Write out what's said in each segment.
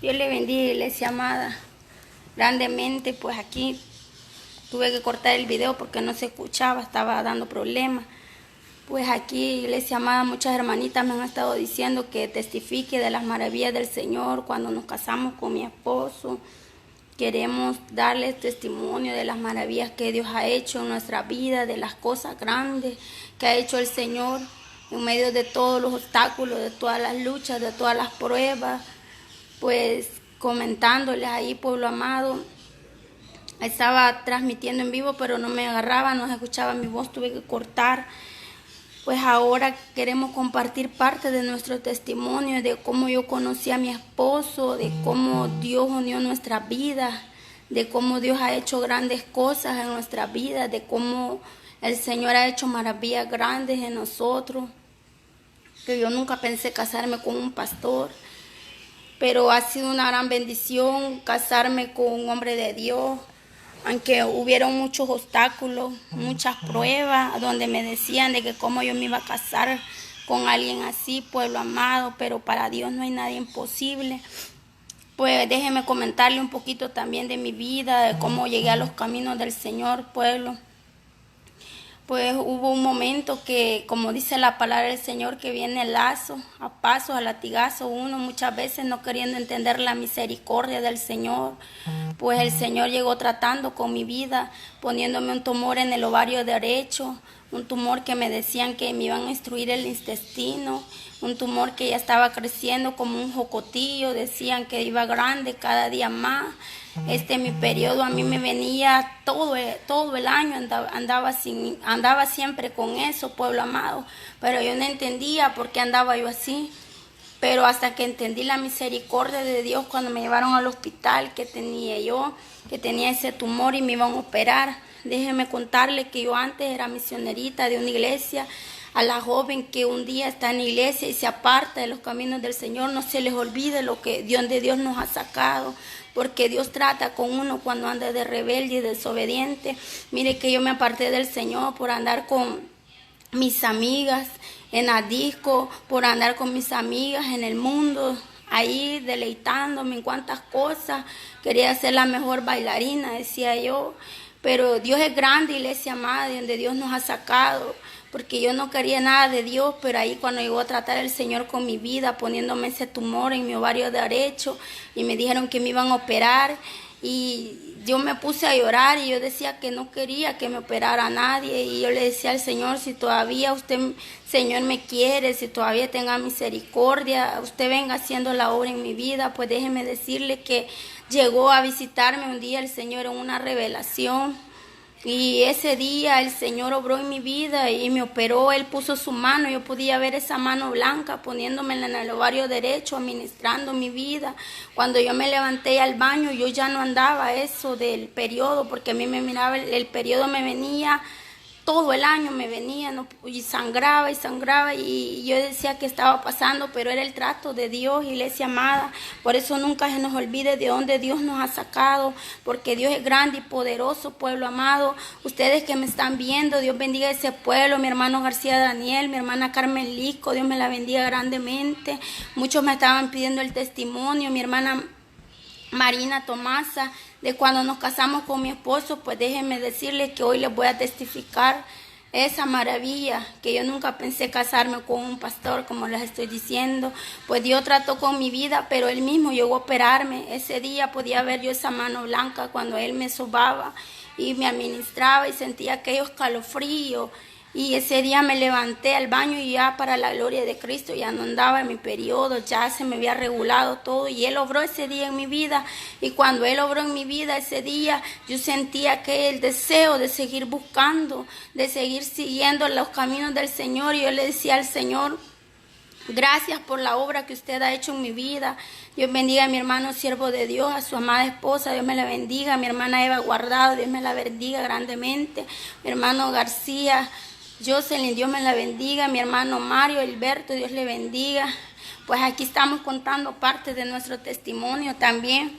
Dios le bendiga, iglesia amada, grandemente. Pues aquí tuve que cortar el video porque no se escuchaba, estaba dando problemas. Pues aquí, iglesia amada, muchas hermanitas me han estado diciendo que testifique de las maravillas del Señor. Cuando nos casamos con mi esposo, queremos darles testimonio de las maravillas que Dios ha hecho en nuestra vida, de las cosas grandes que ha hecho el Señor en medio de todos los obstáculos, de todas las luchas, de todas las pruebas. Pues comentándoles ahí, pueblo amado, estaba transmitiendo en vivo, pero no me agarraba, no se escuchaba mi voz, tuve que cortar. Pues ahora queremos compartir parte de nuestro testimonio, de cómo yo conocí a mi esposo, de cómo Dios unió nuestras vidas, de cómo Dios ha hecho grandes cosas en nuestras vidas, de cómo el Señor ha hecho maravillas grandes en nosotros, que yo nunca pensé casarme con un pastor, pero ha sido una gran bendición casarme con un hombre de Dios, aunque hubieron muchos obstáculos, muchas pruebas, donde me decían de que cómo yo me iba a casar con alguien así, pueblo amado, pero para Dios no hay nada imposible. Pues déjeme comentarle un poquito también de mi vida, de cómo llegué a los caminos del Señor, pueblo. Pues hubo un momento que, como dice la palabra del Señor, que viene el lazo, a pasos, a latigazo, uno muchas veces no queriendo entender la misericordia del Señor. Pues el Señor llegó tratando con mi vida, poniéndome un tumor en el ovario derecho, un tumor que me decían que me iban a instruir el intestino, un tumor que ya estaba creciendo como un jocotillo, decían que iba grande cada día más. Mi periodo a mí me venía todo el año, andaba siempre con eso, pueblo amado, pero yo no entendía por qué andaba yo así. Pero hasta que entendí la misericordia de Dios cuando me llevaron al hospital, que tenía ese tumor y me iban a operar. Déjeme contarle que yo antes era misionerita de una iglesia. A la joven que un día está en la iglesia y se aparta de los caminos del Señor, no se les olvide donde Dios nos ha sacado, porque Dios trata con uno cuando anda de rebelde y desobediente. Mire que yo me aparté del Señor por andar con mis amigas en la disco, por andar con mis amigas en el mundo, ahí deleitándome en cuantas cosas. Quería ser la mejor bailarina, decía yo, pero Dios es grande, iglesia amada, de donde Dios nos ha sacado, porque yo no quería nada de Dios, pero ahí cuando llegó a tratar el Señor con mi vida, poniéndome ese tumor en mi ovario derecho, y me dijeron que me iban a operar, y yo me puse a llorar, y yo decía que no quería que me operara nadie, y yo le decía al Señor, si todavía usted, Señor, me quiere, si todavía tenga misericordia, usted venga haciendo la obra en mi vida. Pues déjeme decirle que llegó a visitarme un día el Señor en una revelación, y ese día el Señor obró en mi vida y me operó. Él puso su mano, yo podía ver esa mano blanca poniéndome en el ovario derecho, administrando mi vida. Cuando yo me levanté al baño, yo ya no andaba eso del periodo, porque a mí me miraba, el periodo me venía todo el año, me venía, ¿no? Y sangraba y yo decía que estaba pasando, pero era el trato de Dios, iglesia amada. Por eso nunca se nos olvide de dónde Dios nos ha sacado, porque Dios es grande y poderoso, pueblo amado. Ustedes que me están viendo, Dios bendiga a ese pueblo, mi hermano García Daniel, mi hermana Carmen Lico, Dios me la bendiga grandemente. Muchos me estaban pidiendo el testimonio, mi hermana Marina Tomasa, de cuando nos casamos con mi esposo. Pues déjenme decirles que hoy les voy a testificar esa maravilla, que yo nunca pensé casarme con un pastor, como les estoy diciendo. Pues Dios trató con mi vida, pero Él mismo llegó a operarme. Ese día podía ver yo esa mano blanca cuando Él me sobaba y me administraba, y sentía aquellos escalofríos. Y ese día me levanté al baño y ya, para la gloria de Cristo, ya no andaba en mi periodo, ya se me había regulado todo, y Él obró ese día en mi vida. Y cuando Él obró en mi vida ese día, yo sentía que el deseo de seguir buscando, de seguir siguiendo los caminos del Señor. Y yo le decía al Señor, gracias por la obra que usted ha hecho en mi vida. Dios bendiga a mi hermano siervo de Dios, a su amada esposa, Dios me la bendiga. A mi hermana Eva Guardado, Dios me la bendiga grandemente. Mi hermano García Jocelyn, Dios me la bendiga. Mi hermano Mario Alberto, Dios le bendiga. Pues aquí estamos contando parte de nuestro testimonio también.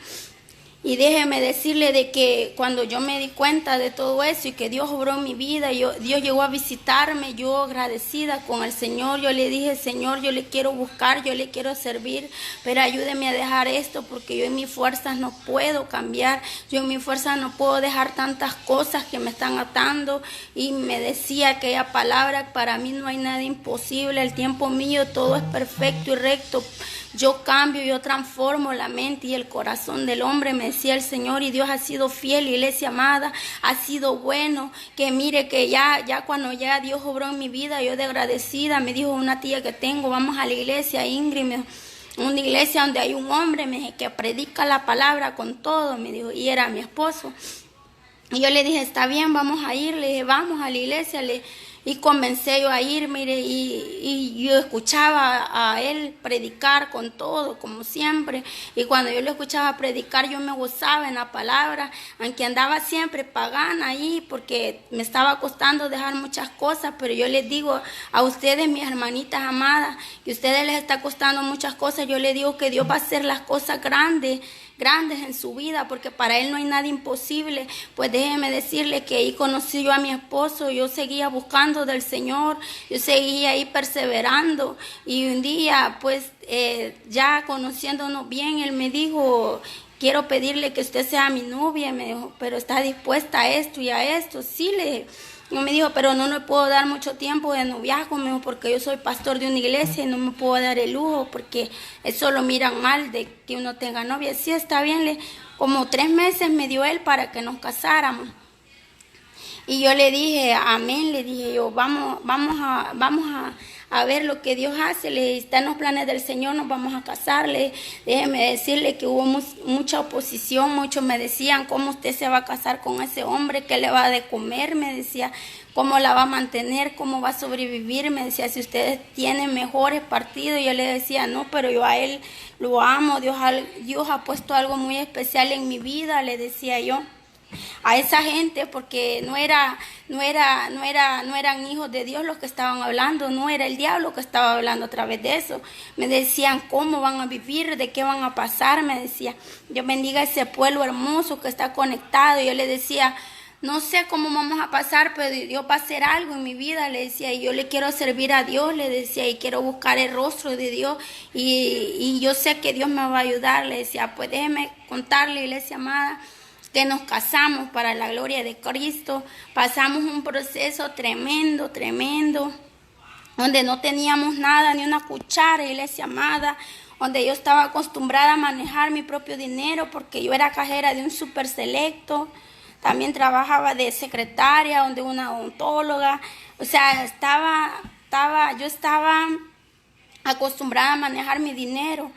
Y déjeme decirle de que cuando yo me di cuenta de todo eso y que Dios obró en mi vida, Dios llegó a visitarme, yo agradecida con el Señor, yo le dije, Señor, yo le quiero buscar, yo le quiero servir, pero ayúdeme a dejar esto porque yo en mis fuerzas no puedo cambiar, yo en mis fuerzas no puedo dejar tantas cosas que me están atando. Y me decía aquella palabra, para mí no hay nada imposible, el tiempo mío todo es perfecto y recto. Yo cambio, yo transformo la mente y el corazón del hombre, me decía el Señor, y Dios ha sido fiel, iglesia amada, ha sido bueno, que mire que ya cuando ya Dios obró en mi vida, yo de agradecida, me dijo una tía que tengo, vamos a la iglesia, Ingrid, una iglesia donde hay un hombre, me dijo, que predica la palabra con todo, me dijo, y era mi esposo. Y yo le dije, está bien, vamos a ir, le dije, vamos a la iglesia, y comencé yo a ir, mire, y yo escuchaba a él predicar con todo, como siempre, y cuando yo lo escuchaba predicar, yo me gozaba en la palabra, aunque andaba siempre pagana ahí, porque me estaba costando dejar muchas cosas, pero yo les digo a ustedes, mis hermanitas amadas, que a ustedes les está costando muchas cosas, yo les digo que Dios va a hacer las cosas grandes en su vida, porque para él no hay nada imposible. Pues déjeme decirle que ahí conocí yo a mi esposo, yo seguía buscando del Señor, yo seguía ahí perseverando, y un día pues ya conociéndonos bien, él me dijo, quiero pedirle que usted sea mi novia, me dijo, pero está dispuesta a esto y a esto. Sí, le dije. Y me dijo, pero no le puedo dar mucho tiempo de noviazgo, me dijo, porque yo soy pastor de una iglesia y no me puedo dar el lujo, porque eso lo miran mal de que uno tenga novia. Sí, está bien, como 3 meses me dio él para que nos casáramos. Y yo le dije, amén, le dije yo, vamos a ver lo que Dios hace, le está en los planes del Señor, nos vamos a casarle. Déjeme decirle que hubo mucha oposición, muchos me decían, ¿cómo usted se va a casar con ese hombre? ¿Qué le va a de comer? Me decía, ¿cómo la va a mantener? ¿Cómo va a sobrevivir? Me decía, si ustedes tienen mejores partidos. Yo le decía, no, pero yo a él lo amo, Dios ha puesto algo muy especial en mi vida, le decía yo a esa gente, porque no eran hijos de Dios los que estaban hablando, no era el diablo que estaba hablando a través de eso. Me decían, ¿cómo van a vivir? ¿De qué van a pasar? Me decía, Dios bendiga ese pueblo hermoso que está conectado. Y yo le decía, no sé cómo vamos a pasar, pero Dios va a hacer algo en mi vida, le decía, y yo le quiero servir a Dios, le decía, y quiero buscar el rostro de Dios, y yo sé que Dios me va a ayudar, le decía. Pues déjeme contarle, iglesia amada, que nos casamos para la gloria de Cristo. Pasamos un proceso tremendo, donde no teníamos nada, ni una cuchara, iglesia amada, donde yo estaba acostumbrada a manejar mi propio dinero, porque yo era cajera de un super selecto, también trabajaba de secretaria, donde una odontóloga, o sea, yo estaba acostumbrada a manejar mi dinero.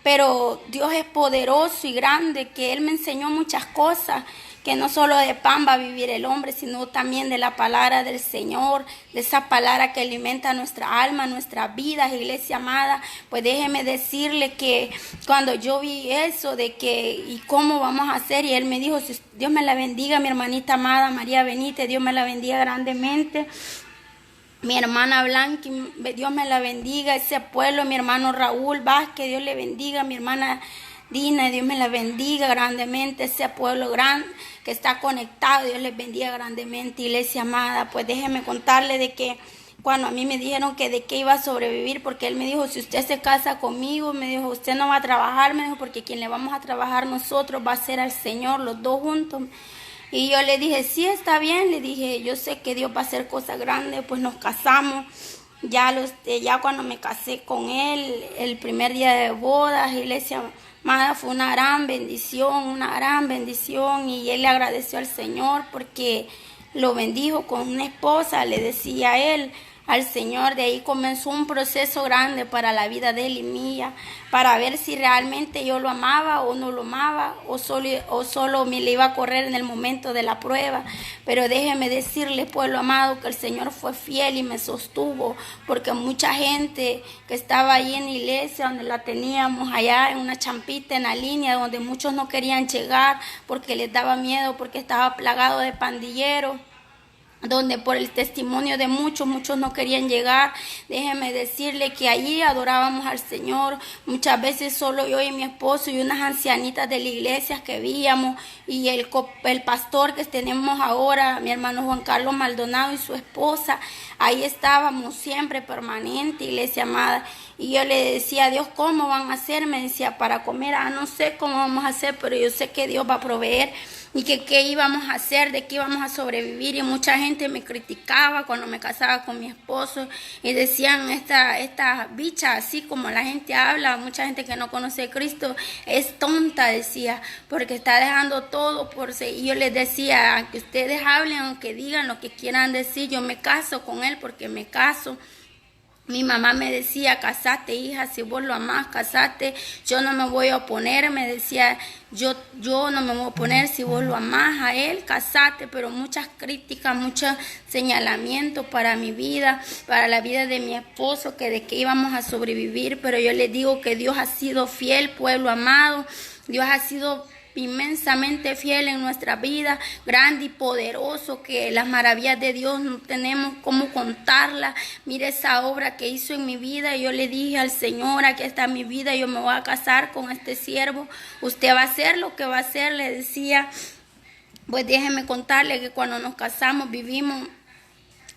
Pero Dios es poderoso y grande, que Él me enseñó muchas cosas, que no solo de pan va a vivir el hombre, sino también de la palabra del Señor, de esa palabra que alimenta nuestra alma, nuestras vidas, iglesia amada. Pues déjeme decirle que cuando yo vi eso de que, ¿y cómo vamos a hacer? Y Él me dijo, Dios me la bendiga, mi hermanita amada María Benítez, Dios me la bendiga grandemente. Mi hermana Blanqui, Dios me la bendiga, ese pueblo, mi hermano Raúl Vázquez, Dios le bendiga, mi hermana Dina, Dios me la bendiga grandemente, ese pueblo grande que está conectado, Dios les bendiga grandemente, iglesia amada. Pues déjeme contarle de que cuando a mí me dijeron que de qué iba a sobrevivir, porque él me dijo, si usted se casa conmigo, me dijo, usted no va a trabajar, me dijo, porque quien le vamos a trabajar nosotros va a ser al Señor, los dos juntos. Y yo le dije, sí, está bien, le dije, yo sé que Dios va a hacer cosas grandes. Pues nos casamos, ya cuando me casé con él, el primer día de bodas, iglesia amada, fue una gran bendición, y él le agradeció al Señor porque lo bendijo con una esposa, le decía él al Señor. De ahí comenzó un proceso grande para la vida de él y mía, para ver si realmente yo lo amaba o no lo amaba, o solo me le iba a correr en el momento de la prueba. Pero déjeme decirle, pueblo amado, que el Señor fue fiel y me sostuvo, porque mucha gente que estaba ahí en la iglesia, donde la teníamos allá en una champita en la línea, donde muchos no querían llegar porque les daba miedo, porque estaba plagado de pandilleros, donde por el testimonio de muchos no querían llegar. Déjeme decirle que allí adorábamos al Señor, muchas veces solo yo y mi esposo y unas ancianitas de la iglesia que veíamos, y el pastor que tenemos ahora, mi hermano Juan Carlos Maldonado y su esposa, ahí estábamos siempre permanente, iglesia amada. Y yo le decía a Dios, ¿cómo van a hacer? Me decía, para comer, no sé cómo vamos a hacer, pero yo sé que Dios va a proveer. Y que qué íbamos a hacer, de qué íbamos a sobrevivir. Y mucha gente me criticaba cuando me casaba con mi esposo y decían, esta bicha, así como la gente habla, mucha gente que no conoce a Cristo es tonta, decía, porque está dejando todo por sí. Y yo les decía, aunque ustedes hablen, aunque digan lo que quieran decir, yo me caso con él porque me caso. Mi mamá me decía, casate, hija, si vos lo amás, casate, yo no me voy a oponer, me decía, yo no me voy a oponer, si vos lo amás a él, casate, pero muchas críticas, muchos señalamientos para mi vida, para la vida de mi esposo, que de que íbamos a sobrevivir, pero yo les digo que Dios ha sido fiel, pueblo amado, Dios ha sido inmensamente fiel en nuestra vida, grande y poderoso, que las maravillas de Dios no tenemos cómo contarlas. Mire esa obra que hizo en mi vida. Yo le dije al Señor, aquí está mi vida, yo me voy a casar con este siervo, usted va a hacer lo que va a hacer, le decía. Pues déjeme contarle que cuando nos casamos vivimos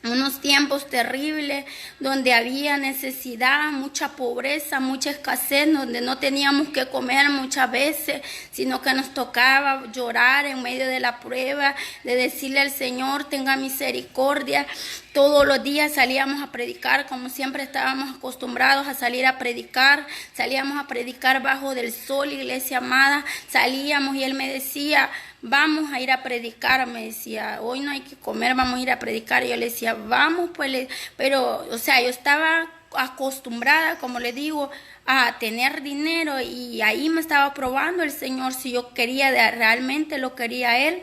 unos tiempos terribles donde había necesidad, mucha pobreza, mucha escasez, donde no teníamos que comer muchas veces, sino que nos tocaba llorar en medio de la prueba, de decirle al Señor, tenga misericordia. Todos los días salíamos a predicar, como siempre estábamos acostumbrados a salir a predicar, salíamos a predicar bajo del sol, iglesia amada, salíamos y él me decía, vamos a ir a predicar, me decía, hoy no hay que comer, vamos a ir a predicar. Y yo le decía, vamos, pues, pero, o sea, yo estaba acostumbrada, como le digo, a tener dinero, y ahí me estaba probando el Señor si yo quería, realmente lo quería él,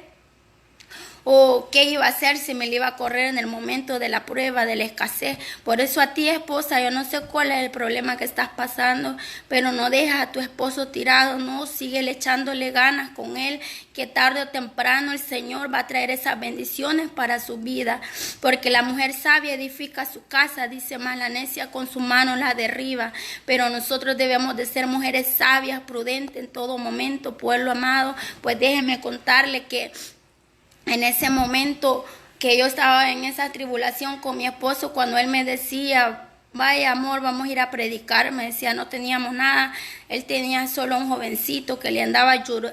o qué iba a hacer, si me le iba a correr en el momento de la prueba, de la escasez. Por eso a ti, esposa, yo no sé cuál es el problema que estás pasando, pero no dejas a tu esposo tirado, no, síguele echándole ganas con él, que tarde o temprano el Señor va a traer esas bendiciones para su vida, porque la mujer sabia edifica su casa, dice más, la necia con su mano la derriba. Pero nosotros debemos de ser mujeres sabias, prudentes en todo momento, pueblo amado. Pues déjenme contarle que en ese momento que yo estaba en esa tribulación con mi esposo, cuando él me decía, vaya amor, vamos a ir a predicar, me decía, no teníamos nada, él tenía solo un jovencito que le andaba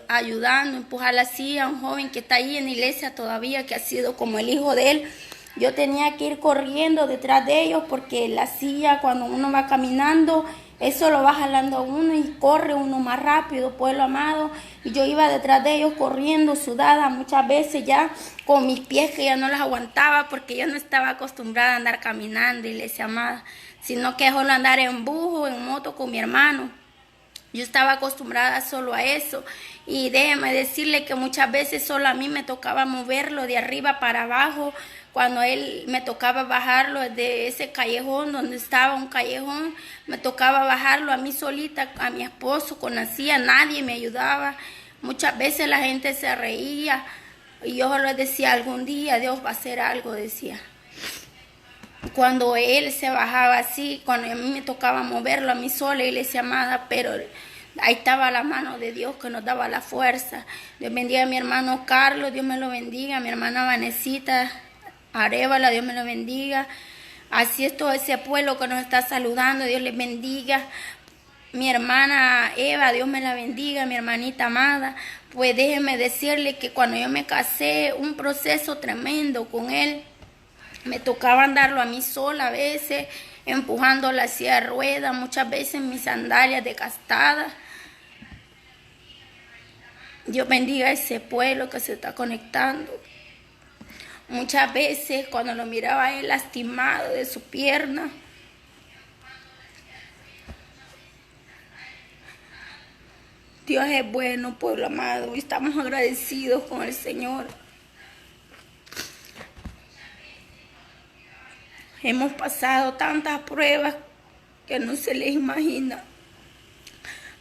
ayudando, empujar la silla, un joven que está ahí en la iglesia todavía, que ha sido como el hijo de él. Yo tenía que ir corriendo detrás de ellos, porque la silla, cuando uno va caminando, eso lo va jalando a uno y corre uno más rápido, pueblo amado. Y yo iba detrás de ellos corriendo, sudada, muchas veces ya con mis pies que ya no las aguantaba, porque yo no estaba acostumbrada a andar caminando, iglesia amada, sino que solo andar en bus o en moto con mi hermano. Yo estaba acostumbrada solo a eso, y déjeme decirle que muchas veces solo a mí me tocaba moverlo de arriba para abajo, cuando él me tocaba bajarlo de ese callejón donde estaba un callejón, me tocaba bajarlo a mí solita, a mi esposo, conocía, nadie me ayudaba. Muchas veces la gente se reía y yo solo decía, algún día Dios va a hacer algo, decía. Cuando él se bajaba así, cuando a mí me tocaba moverlo a mí sola, iglesia amada, pero ahí estaba la mano de Dios que nos daba la fuerza. Dios bendiga a mi hermano Carlos, Dios me lo bendiga, a mi hermana Vanesita Arevalo, Dios me lo bendiga. Así es todo ese pueblo que nos está saludando, Dios les bendiga. Mi hermana Eva, Dios me la bendiga, mi hermanita amada. Pues déjeme decirle que cuando yo me casé, un proceso tremendo con él. Me tocaba andarlo a mí sola a veces, empujando la silla de ruedas, muchas veces mis sandalias desgastadas. Dios bendiga a ese pueblo que se está conectando. Muchas veces cuando lo miraba a él lastimado de su pierna, Dios es bueno, pueblo amado, y estamos agradecidos con el Señor. Hemos pasado tantas pruebas que no se les imagina.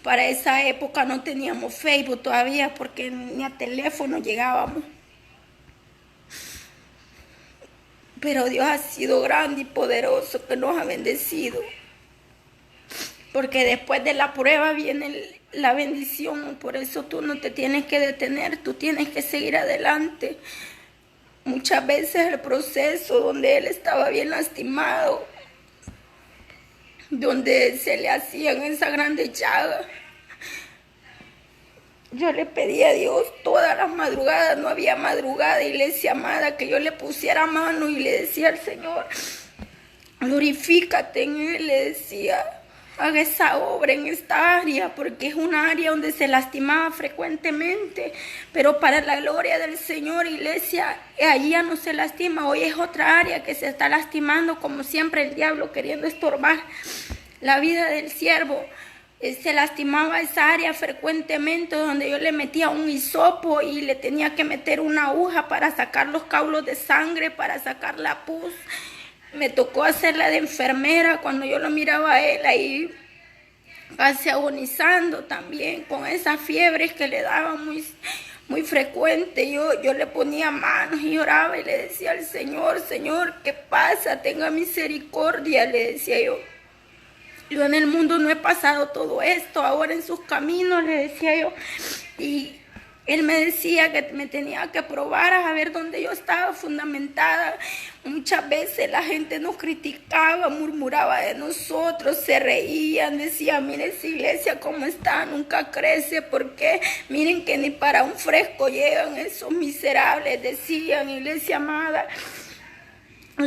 Para esa época no teníamos Facebook todavía, porque ni a teléfono llegábamos. Pero Dios ha sido grande y poderoso, que nos ha bendecido. Porque después de la prueba viene la bendición. Por eso tú no te tienes que detener, tú tienes que seguir adelante. Muchas veces el proceso donde él estaba bien lastimado, donde se le hacían esa grande llaga, yo le pedí a Dios todas las madrugadas, no había madrugada, iglesia amada, que yo le pusiera mano y le decía al Señor, glorifícate en él, le decía, haga esa obra en esta área, porque es una área donde se lastimaba frecuentemente, pero para la gloria del Señor, iglesia, allí ya no se lastima, hoy es otra área que se está lastimando, como siempre el diablo queriendo estorbar la vida del siervo. Se lastimaba esa área frecuentemente, donde yo le metía un hisopo y le tenía que meter una aguja para sacar los caulos de sangre, para sacar la pus. Me tocó hacerla de enfermera cuando yo lo miraba a él ahí casi agonizando también, con esas fiebres que le daban muy frecuente. Yo le ponía manos y lloraba y le decía al Señor, Señor, ¿qué pasa? Tenga misericordia, le decía yo. Yo en el mundo no he pasado todo esto, ahora en sus caminos, le decía yo. Y él me decía que me tenía que probar a ver dónde yo estaba fundamentada. Muchas veces la gente nos criticaba, murmuraba de nosotros, se reían, decían, miren esa iglesia cómo está, nunca crece, ¿por qué? Miren que ni para un fresco llegan esos miserables, decían, iglesia amada.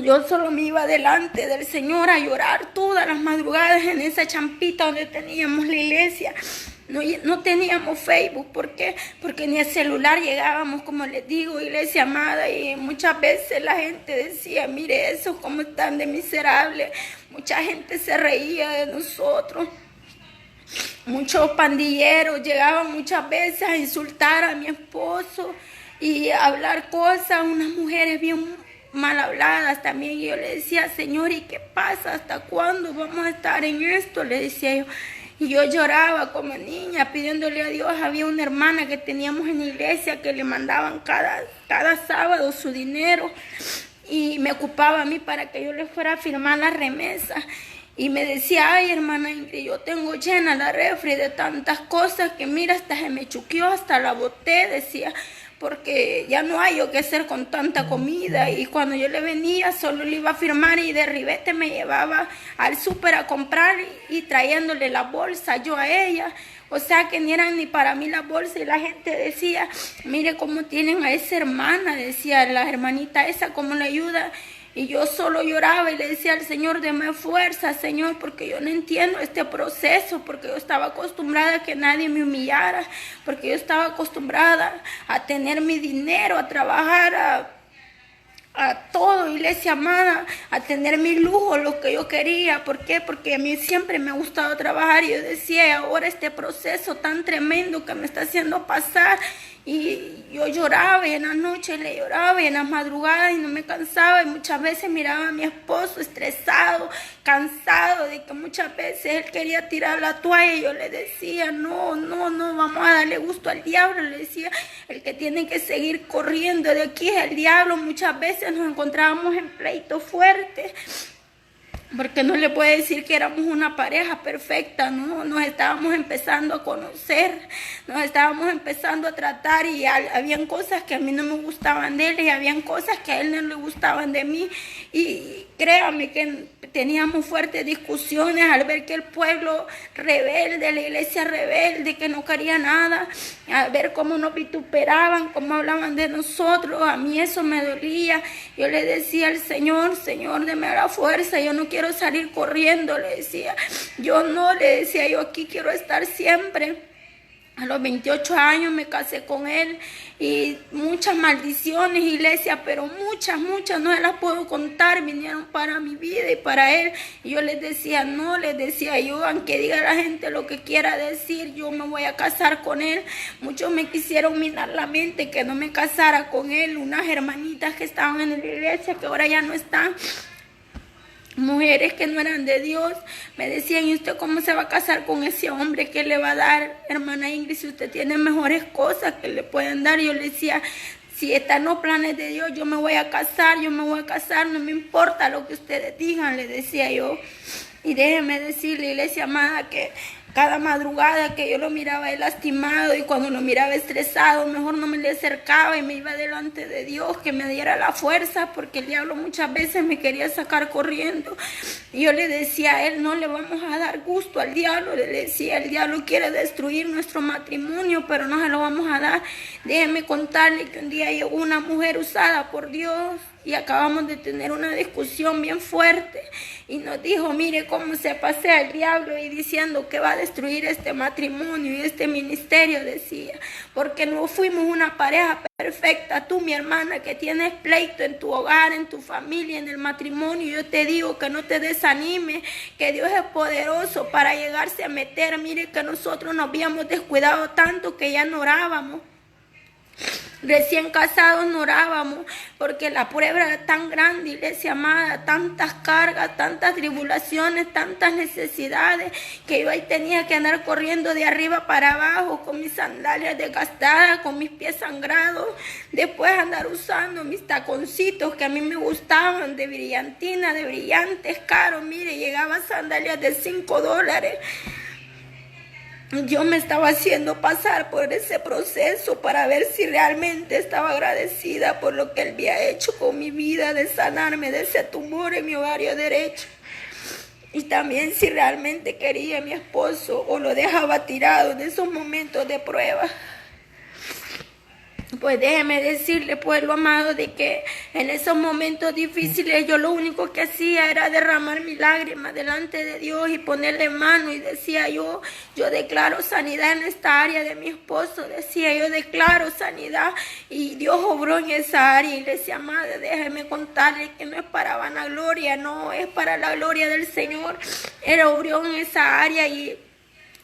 Yo solo me iba delante del Señor a llorar todas las madrugadas en esa champita donde teníamos la iglesia. No teníamos Facebook, ¿por qué? Porque ni el celular llegábamos, como les digo, iglesia amada, y muchas veces la gente decía, mire eso, cómo están de miserables. Mucha gente se reía de nosotros. Muchos pandilleros llegaban muchas veces a insultar a mi esposo y a hablar cosas, unas mujeres bien mal habladas también, y yo le decía, Señor, ¿y qué pasa? ¿Hasta cuándo vamos a estar en esto? Le decía yo, y yo lloraba como niña pidiéndole a Dios. Había una hermana que teníamos en la iglesia que le mandaban cada sábado su dinero y me ocupaba a mí para que yo le fuera a firmar la remesa. Y me decía, ay, hermana Ingrid, yo tengo llena la refri de tantas cosas que mira, hasta se me chuqueó, hasta la boté, decía, porque ya no hay yo qué hacer con tanta comida. Y cuando yo le venía, solo le iba a firmar y de ribete me llevaba al súper a comprar y trayéndole la bolsa yo a ella. O sea que ni eran ni para mí la bolsa, y la gente decía, mire cómo tienen a esa hermana, decía la hermanita esa, cómo le ayuda. Y yo solo lloraba y le decía al Señor, deme fuerza, Señor, porque yo no entiendo este proceso, porque yo estaba acostumbrada a que nadie me humillara, porque yo estaba acostumbrada a tener mi dinero, a trabajar, a todo, iglesia amada, a tener mis lujos, lo que yo quería. ¿Por qué? Porque a mí siempre me ha gustado trabajar, y yo decía, ahora este proceso tan tremendo que me está haciendo pasar. Y yo lloraba, y en las noches le lloraba, y en las madrugadas, y no me cansaba, y muchas veces miraba a mi esposo estresado, cansado, de que muchas veces él quería tirar la toalla, y yo le decía, no, vamos a darle gusto al diablo. Le decía, el que tiene que seguir corriendo de aquí es el diablo. Muchas veces nos encontrábamos en pleitos fuertes, porque no le puede decir que éramos una pareja perfecta, ¿no? Nos estábamos empezando a conocer, nos estábamos empezando a tratar, y habían cosas que a mí no me gustaban de él, y habían cosas que a él no le gustaban de mí. Y créame que teníamos fuertes discusiones al ver que el pueblo rebelde, la iglesia rebelde, que no quería nada, al ver cómo nos vituperaban, cómo hablaban de nosotros. A mí eso me dolía. Yo le decía al Señor, Señor, deme la fuerza, yo no quiero salir corriendo, le decía. Yo no, le decía, yo aquí quiero estar siempre. A los 28 años me casé con él, y muchas maldiciones, iglesia, pero muchas, no se las puedo contar, vinieron para mi vida y para él. Y yo les decía, no, les decía yo, aunque diga la gente lo que quiera decir, yo me voy a casar con él. Muchos me quisieron minar la mente que no me casara con él, unas hermanitas que estaban en la iglesia, que ahora ya no están, mujeres que no eran de Dios, me decían, ¿y usted cómo se va a casar con ese hombre? ¿Qué le va a dar, hermana Ingrid, si usted tiene mejores cosas que le pueden dar? Y yo le decía, Si están en los planes de Dios, yo me voy a casar, no me importa lo que ustedes digan, le decía yo. Y déjeme decirle, iglesia amada, que cada madrugada que yo lo miraba él lastimado y cuando lo miraba estresado, mejor no me le acercaba y me iba delante de Dios, que me diera la fuerza, porque el diablo muchas veces me quería sacar corriendo. Y yo le decía a él, no le vamos a dar gusto al diablo, le decía, el diablo quiere destruir nuestro matrimonio, pero no se lo vamos a dar. Déjeme contarle que un día llegó una mujer usada por Dios y acabamos de tener una discusión bien fuerte y nos dijo, mire cómo se pasea el diablo y diciendo que va a destruir este matrimonio y este ministerio, decía, porque no fuimos una pareja perfecta. Tú, mi hermana, que tienes pleito en tu hogar, en tu familia, en el matrimonio, yo te digo que no te desanimes, que Dios es poderoso para llegarse a meter. Mire que nosotros nos habíamos descuidado tanto que ya no orábamos. Recién casados no orábamos porque la prueba era tan grande, iglesia amada, tantas cargas, tantas tribulaciones, tantas necesidades, que yo ahí tenía que andar corriendo de arriba para abajo con mis sandalias desgastadas, con mis pies sangrados, después andar usando mis taconcitos que a mí me gustaban, de brillantina, de brillantes caros. Mire, llegaban sandalias de $5. Yo me estaba haciendo pasar por ese proceso para ver si realmente estaba agradecida por lo que él había hecho con mi vida, de sanarme de ese tumor en mi ovario derecho. Y también si realmente quería a mi esposo o lo dejaba tirado en esos momentos de prueba. Pues déjeme decirle, pueblo amado, de que en esos momentos difíciles yo lo único que hacía era derramar mis lágrimas delante de Dios y ponerle mano, y decía yo declaro sanidad en esta área de mi esposo, decía yo declaro sanidad, y Dios obró en esa área. Iglesia amada, déjeme contarle que no es para vanagloria, no, es para la gloria del Señor. Él obró en esa área y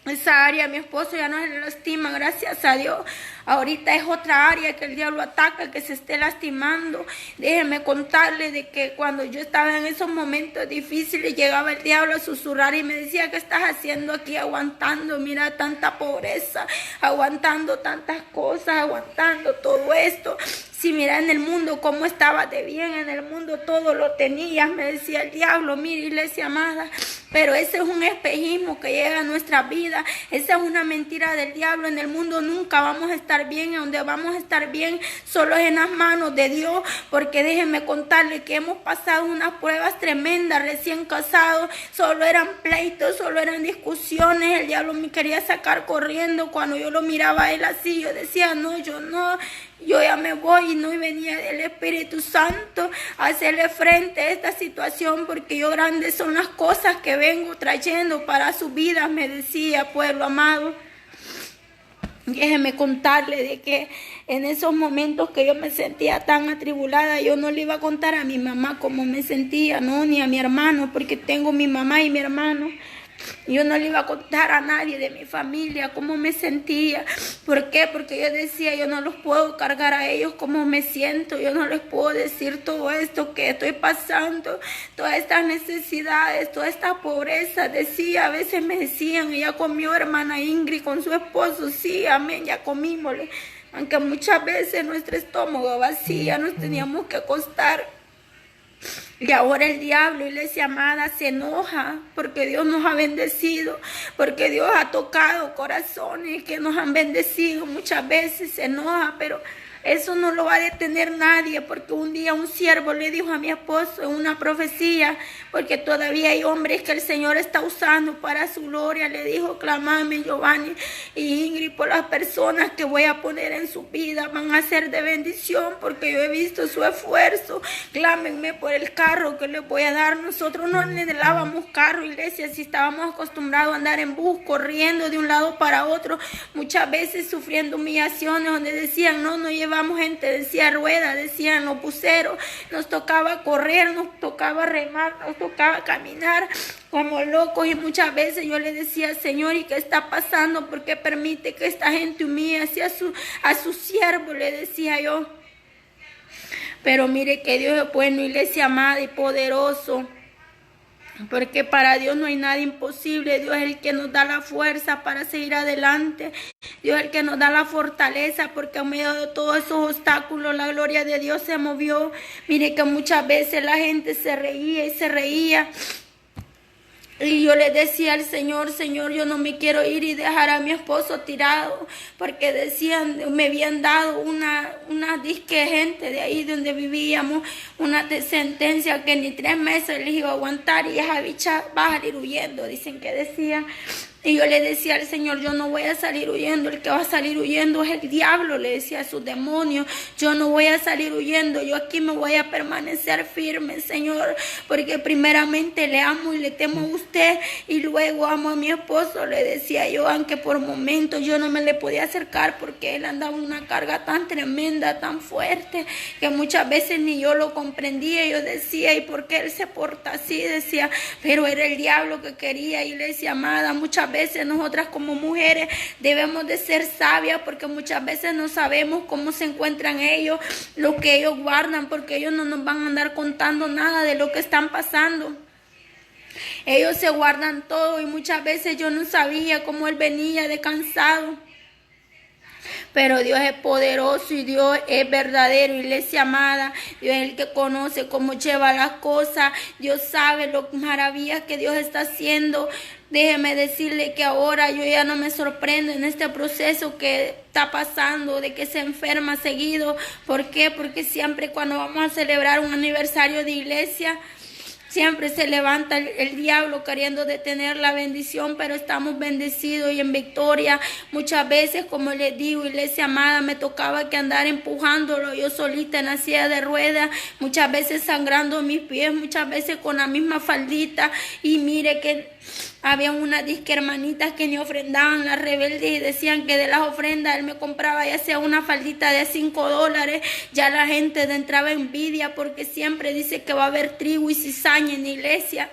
esa área mi esposo ya no se le lastima, gracias a Dios. Ahorita es otra área que el diablo ataca, que se esté lastimando. Déjenme contarle de que cuando yo estaba en esos momentos difíciles, llegaba el diablo a susurrar y me decía, ¿qué estás haciendo aquí aguantando? Mira tanta pobreza, aguantando tantas cosas, aguantando todo esto. Si mira en el mundo cómo estabas de bien, en el mundo todo lo tenías, me decía el diablo. Mira, iglesia amada, pero ese es un espejismo que llega a nuestra vida. Esa es una mentira del diablo. En el mundo nunca vamos a estar bien, donde vamos a estar bien solo es en las manos de Dios, porque déjenme contarle que hemos pasado unas pruebas tremendas recién casados. Solo eran pleitos, solo eran discusiones. El diablo me quería sacar corriendo. Cuando yo lo miraba a él así, yo decía, no, yo ya me voy, y no venía el Espíritu Santo a hacerle frente a esta situación, porque yo grandes son las cosas que vengo trayendo para su vida, me decía, pueblo amado. Déjeme contarle de que en esos momentos que yo me sentía tan atribulada, yo no le iba a contar a mi mamá cómo me sentía, no, ni a mi hermano, porque tengo mi mamá y mi hermano. Yo no le iba a contar a nadie de mi familia cómo me sentía. ¿Por qué? Porque yo decía, yo no los puedo cargar a ellos cómo me siento. Yo no les puedo decir todo esto que estoy pasando, todas estas necesidades, toda esta pobreza. Decía, a veces me decían, ya comió hermana Ingrid con su esposo. Sí, amén, ya comímosle. Aunque muchas veces nuestro estómago vacía, nos teníamos que acostar. Y ahora el diablo, iglesia amada, se enoja porque Dios nos ha bendecido, porque Dios ha tocado corazones que nos han bendecido. Muchas veces se enoja, pero eso no lo va a detener nadie, porque un día un siervo le dijo a mi esposo en una profecía, porque todavía hay hombres que el Señor está usando para su gloria, le dijo, clamame Giovanni y Ingrid por las personas que voy a poner en su vida, van a ser de bendición, porque yo he visto su esfuerzo. Clámenme por el carro que les voy a dar. Nosotros no anhelábamos carro, iglesia, si estábamos acostumbrados a andar en bus, corriendo de un lado para otro, muchas veces sufriendo humillaciones, donde decían, no llevamos gente de silla de ruedas, decían los buceros. Nos tocaba correr, nos tocaba remar, nos tocaba caminar como locos, y muchas veces yo le decía, Señor, ¿y qué está pasando? ¿Por qué permite que esta gente humille a su siervo? Le decía yo. Pero mire que Dios es bueno, iglesia amada y poderoso. Porque para Dios no hay nada imposible. Dios es el que nos da la fuerza para seguir adelante. Dios es el que nos da la fortaleza, porque en medio de todos esos obstáculos la gloria de Dios se movió. Mire que muchas veces la gente se reía y se reía. Y yo le decía al Señor, Señor, yo no me quiero ir y dejar a mi esposo tirado, porque decían, me habían dado una disque gente de ahí donde vivíamos, una sentencia que ni 3 meses les iba a aguantar y esa bicha va a salir huyendo, dicen que decía. Y yo le decía al Señor, yo no voy a salir huyendo, el que va a salir huyendo es el diablo, le decía a sus demonios, yo no voy a salir huyendo, yo aquí me voy a permanecer firme, Señor, porque primeramente le amo y le temo a usted y luego amo a mi esposo, le decía yo, aunque por momentos yo no me le podía acercar porque él andaba una carga tan tremenda, tan fuerte, que muchas veces ni yo lo comprendía. Yo decía, ¿y por qué él se porta así? Decía, pero era el diablo que quería. Y le decía, amada, muchas veces nosotras como mujeres debemos de ser sabias, porque muchas veces no sabemos cómo se encuentran ellos, lo que ellos guardan, porque ellos no nos van a andar contando nada de lo que están pasando. Ellos se guardan todo y muchas veces yo no sabía cómo él venía de cansado. Pero Dios es poderoso y Dios es verdadero, iglesia amada. Dios es el que conoce cómo lleva las cosas. Dios sabe las maravillas que Dios está haciendo. Déjeme decirle que ahora yo ya no me sorprendo en este proceso que está pasando, de que se enferma seguido. ¿Por qué? Porque siempre cuando vamos a celebrar un aniversario de iglesia, siempre se levanta el diablo queriendo detener la bendición, pero estamos bendecidos y en victoria. Muchas veces, como les digo, iglesia amada, me tocaba que andar empujándolo yo solita en la silla de ruedas, muchas veces sangrando mis pies, muchas veces con la misma faldita. Y mire que había unas disque hermanitas que ni ofrendaban, las rebeldes, y decían que de las ofrendas él me compraba ya sea una faldita de $5. Ya la gente entraba envidia porque siempre dice que va a haber trigo y cizaña en la iglesia.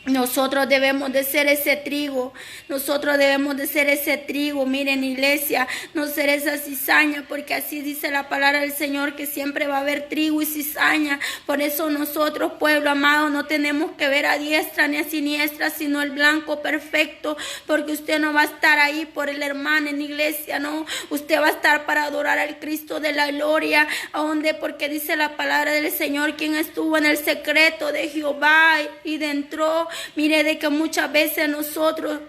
Nosotros debemos de ser ese trigo, nosotros debemos de ser ese trigo, miren iglesia, no ser esa cizaña, porque así dice la palabra del Señor, que siempre va a haber trigo y cizaña. Por eso nosotros, pueblo amado, no tenemos que ver a diestra ni a siniestra, sino el blanco perfecto, porque usted no va a estar ahí por el hermano en iglesia, no, usted va a estar para adorar al Cristo de la gloria. ¿A dónde? Porque dice la palabra del Señor, quien estuvo en el secreto de Jehová y dentro. Mire de que muchas veces nosotros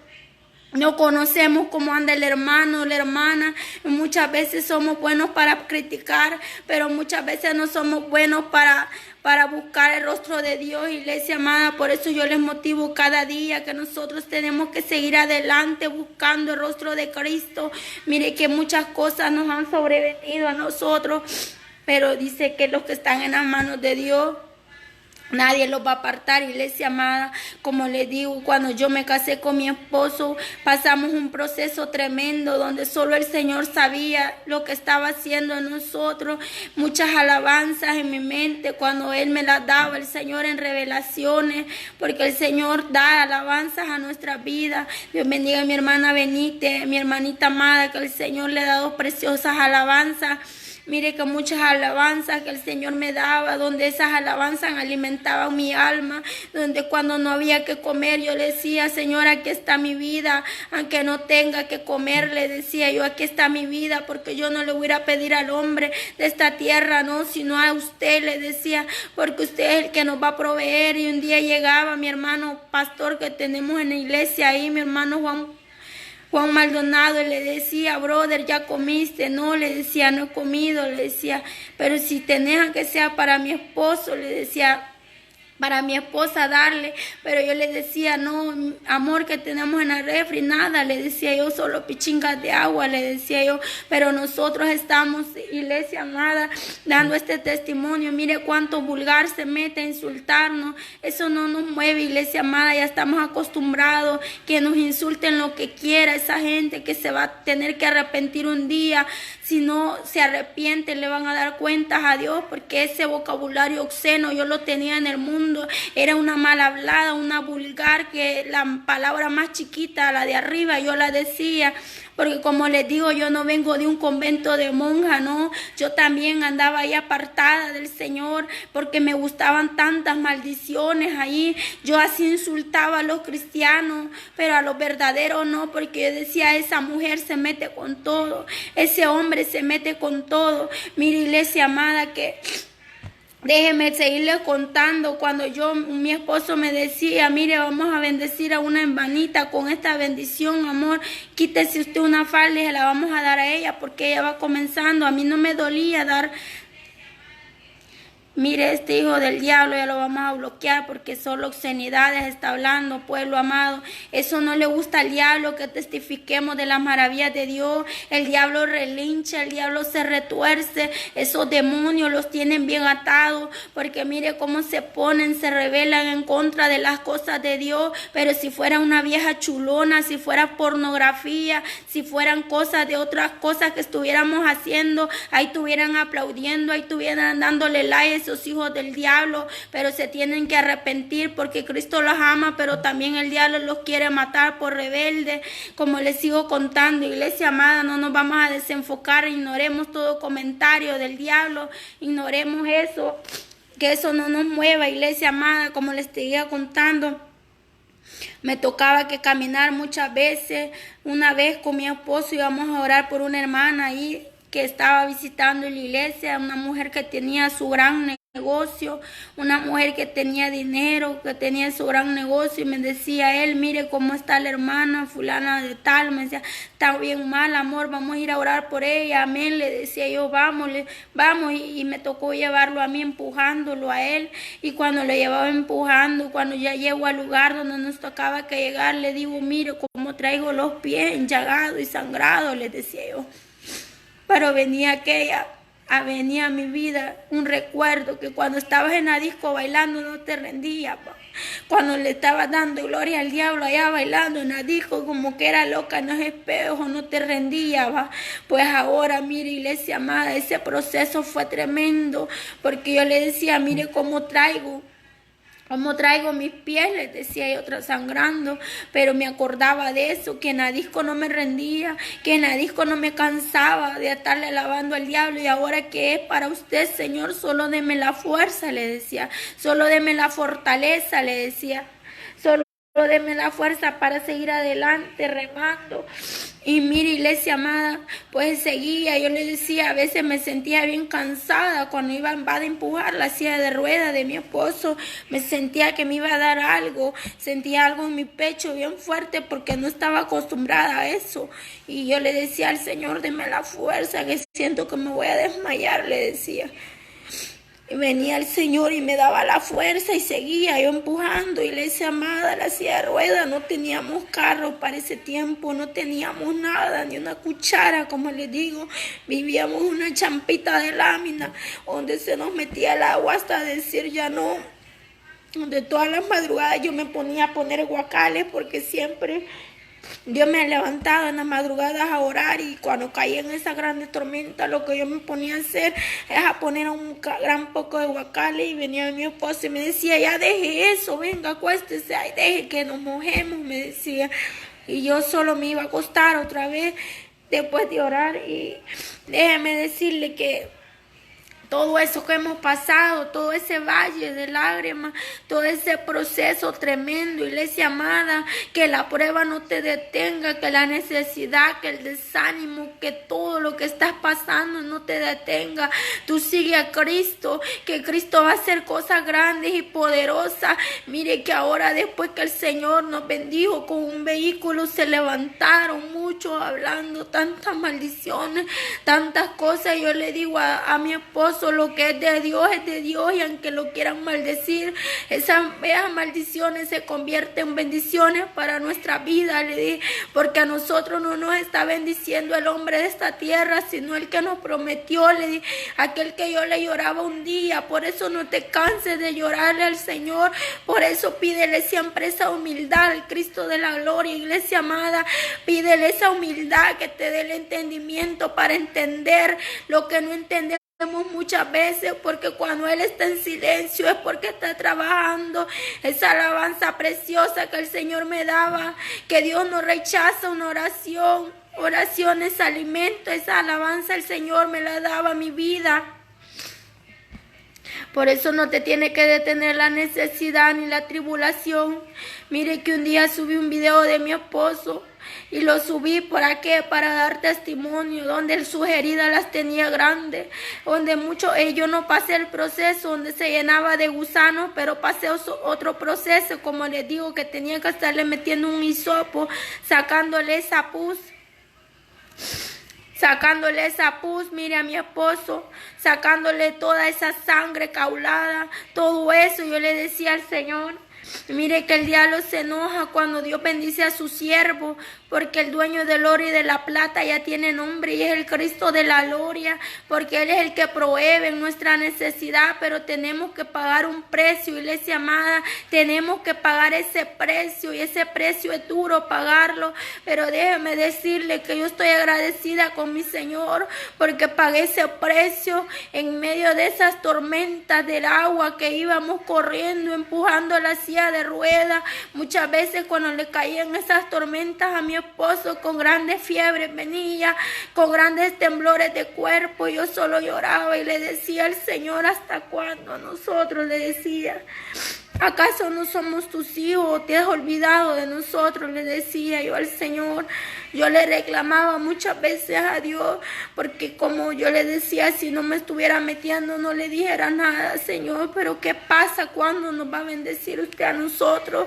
no conocemos cómo anda el hermano o la hermana. Muchas veces somos buenos para criticar, pero muchas veces no somos buenos para buscar el rostro de Dios, iglesia amada. Por eso yo les motivo cada día que nosotros tenemos que seguir adelante buscando el rostro de Cristo. Mire que muchas cosas nos han sobrevenido a nosotros, pero dice que los que están en las manos de Dios, nadie los va a apartar, iglesia amada. Como les digo, cuando yo me casé con mi esposo, pasamos un proceso tremendo donde solo el Señor sabía lo que estaba haciendo en nosotros. Muchas alabanzas en mi mente cuando Él me las daba, el Señor, en revelaciones, porque el Señor da alabanzas a nuestra vida. Dios bendiga a mi hermana Benítez, mi hermanita amada, que el Señor le ha dado preciosas alabanzas. Mire que muchas alabanzas que el Señor me daba, donde esas alabanzas alimentaban mi alma, donde cuando no había que comer yo le decía, Señor, aquí está mi vida, aunque no tenga que comer, le decía yo, aquí está mi vida, porque yo no le voy a pedir al hombre de esta tierra, no, sino a usted, le decía, porque usted es el que nos va a proveer. Y un día llegaba mi hermano pastor que tenemos en la iglesia ahí, mi hermano Juan Maldonado, le decía, brother, ¿ya comiste? No, le decía, no he comido, le decía, pero si tenés que sea para mi esposo, le decía, para mi esposa darle. Pero yo le decía, no, amor, que tenemos en la refri, nada, le decía yo, solo pichingas de agua, le decía yo. Pero nosotros estamos, iglesia amada, dando este testimonio. Mire cuánto vulgar se mete a insultarnos. Eso no nos mueve, iglesia amada. Ya estamos acostumbrados que nos insulten lo que quiera. Esa gente que se va a tener que arrepentir un día, si no se arrepiente, le van a dar cuentas a Dios, porque ese vocabulario obsceno yo lo tenía en el mundo. mundo. Era una mal hablada, una vulgar, que la palabra más chiquita, la de arriba, yo la decía. Porque como les digo, yo no vengo de un convento de monja, no. Yo también andaba ahí apartada del Señor porque me gustaban tantas maldiciones ahí. Yo así insultaba a los cristianos, pero a los verdaderos no, porque yo decía, esa mujer se mete con todo, ese hombre se mete con todo. Mire, iglesia amada, que déjeme seguirles contando. Cuando mi esposo me decía, mire, vamos a bendecir a una hermanita con esta bendición, amor, quítese usted una falda y se la vamos a dar a ella porque ella va comenzando. A mí no me dolía dar. Mire, este hijo del diablo ya lo vamos a bloquear porque solo obscenidades está hablando, pueblo amado. Eso no le gusta al diablo, que testifiquemos de las maravillas de Dios. El diablo relincha, el diablo se retuerce. Esos demonios los tienen bien atados porque mire cómo se ponen, se rebelan en contra de las cosas de Dios. Pero si fuera una vieja chulona, si fuera pornografía, si fueran cosas de otras cosas que estuviéramos haciendo, ahí estuvieran aplaudiendo, ahí estuvieran dándole like, esos hijos del diablo. Pero se tienen que arrepentir porque Cristo los ama, pero también el diablo los quiere matar por rebeldes. Como les sigo contando, iglesia amada, no nos vamos a desenfocar, ignoremos todo comentario del diablo, ignoremos eso, que eso no nos mueva, iglesia amada. Como les seguía contando, me tocaba que caminar muchas veces. Una vez con mi esposo íbamos a orar por una hermana ahí que estaba visitando la iglesia, una mujer que tenía su gran negocio, una mujer que tenía dinero, que tenía su gran negocio, y me decía él, mire cómo está la hermana fulana de tal. Me decía, está bien mal, amor, vamos a ir a orar por ella, amén. Le decía yo, vamos, y me tocó llevarlo a mí, empujándolo a él. Y cuando lo llevaba empujando, cuando ya llego al lugar donde nos tocaba que llegar, le digo, mire cómo traigo los pies enllagados y sangrados, le decía yo. Pero venía a mi vida un recuerdo que cuando estabas en la disco bailando no te rendías, pa. Cuando le estabas dando gloria al diablo allá bailando en la disco como que era loca en los espejos, no te rendías, pa. Pues ahora, mire, iglesia amada, ese proceso fue tremendo, porque yo le decía, mire cómo traigo mis pies, les decía yo, sangrando. Pero me acordaba de eso, que en la disco no me rendía, que en la disco no me cansaba de estarle alabando al diablo. Y ahora que es para usted, Señor, solo deme la fuerza, le decía, solo deme la fortaleza, le decía, solo deme la fuerza para seguir adelante remando. Y mire, iglesia amada, pues seguía. Yo le decía, a veces me sentía bien cansada cuando iba a empujar la silla de ruedas de mi esposo. Me sentía que me iba a dar algo, sentía algo en mi pecho bien fuerte porque no estaba acostumbrada a eso. Y yo le decía al Señor, deme la fuerza, que siento que me voy a desmayar, le decía. Y venía el Señor y me daba la fuerza y seguía yo empujando. Iglesia amada, la silla de ruedas, no teníamos carro para ese tiempo, no teníamos nada, ni una cuchara, como les digo. Vivíamos una champita de lámina donde se nos metía el agua hasta decir ya no. Donde todas las madrugadas yo me ponía a poner guacales porque siempre Dios me ha levantado en las madrugadas a orar, y cuando caía en esa grande tormenta lo que yo me ponía a hacer es a poner un gran poco de guacales. Y venía mi esposo y me decía, ya deje eso, venga, acuéstese, ay, deje que nos mojemos, me decía. Y yo solo me iba a acostar otra vez después de orar. Y déjeme decirle que todo eso que hemos pasado, todo ese valle de lágrimas, todo ese proceso tremendo, iglesia amada, que la prueba no te detenga, que la necesidad, que el desánimo, que todo lo que estás pasando no te detenga. Tú sigue a Cristo, que Cristo va a hacer cosas grandes y poderosas. Mire que ahora, después que el Señor nos bendijo con un vehículo, se levantaron muchos hablando tantas maldiciones, tantas cosas. Yo le digo a mi esposo, lo que es de Dios, y aunque lo quieran maldecir, esas maldiciones se convierten en bendiciones para nuestra vida, le dije, porque a nosotros no nos está bendiciendo el hombre de esta tierra, sino el que nos prometió, le dije, aquel que yo le lloraba un día. Por eso no te canses de llorarle al Señor, por eso pídele siempre esa humildad al Cristo de la gloria, iglesia amada, pídele esa humildad, que te dé el entendimiento para entender lo que no entendemos muchas veces, porque cuando Él está en silencio es porque está trabajando. Esa alabanza preciosa que el Señor me daba, que Dios no rechaza una oración. Oración es alimento. Esa alabanza el Señor me la daba a mi vida. Por eso no te tiene que detener la necesidad ni la tribulación. Mire que un día subí un video de mi esposo. Y lo subí, ¿para qué? Para dar testimonio, donde sus heridas las tenía grandes, donde yo no pasé el proceso, donde se llenaba de gusanos, pero pasé otro proceso, como les digo, que tenía que estarle metiendo un hisopo, sacándole esa pus, mire a mi esposo, sacándole toda esa sangre caulada, todo eso. Yo le decía al Señor, mire que el diablo se enoja cuando Dios bendice a su siervo, porque el dueño del oro y de la plata ya tiene nombre y es el Cristo de la gloria, porque Él es el que provee en nuestra necesidad, pero tenemos que pagar un precio, iglesia amada, tenemos que pagar ese precio, y ese precio es duro pagarlo, pero déjeme decirle que yo estoy agradecida con mi Señor, porque pagué ese precio en medio de esas tormentas del agua que íbamos corriendo, empujando la silla de ruedas. Muchas veces cuando le caían esas tormentas a mi esposo, con grandes fiebres venía, con grandes temblores de cuerpo, yo solo lloraba y le decía al Señor, ¿hasta cuándo? Nosotros le decía, ¿acaso no somos tus hijos? ¿Te has olvidado de nosotros? Le decía yo al Señor. Yo le reclamaba muchas veces a Dios, porque como yo le decía, si no me estuviera metiendo, no le dijera nada, Señor, pero ¿qué pasa? ¿Cuándo nos va a bendecir usted a nosotros?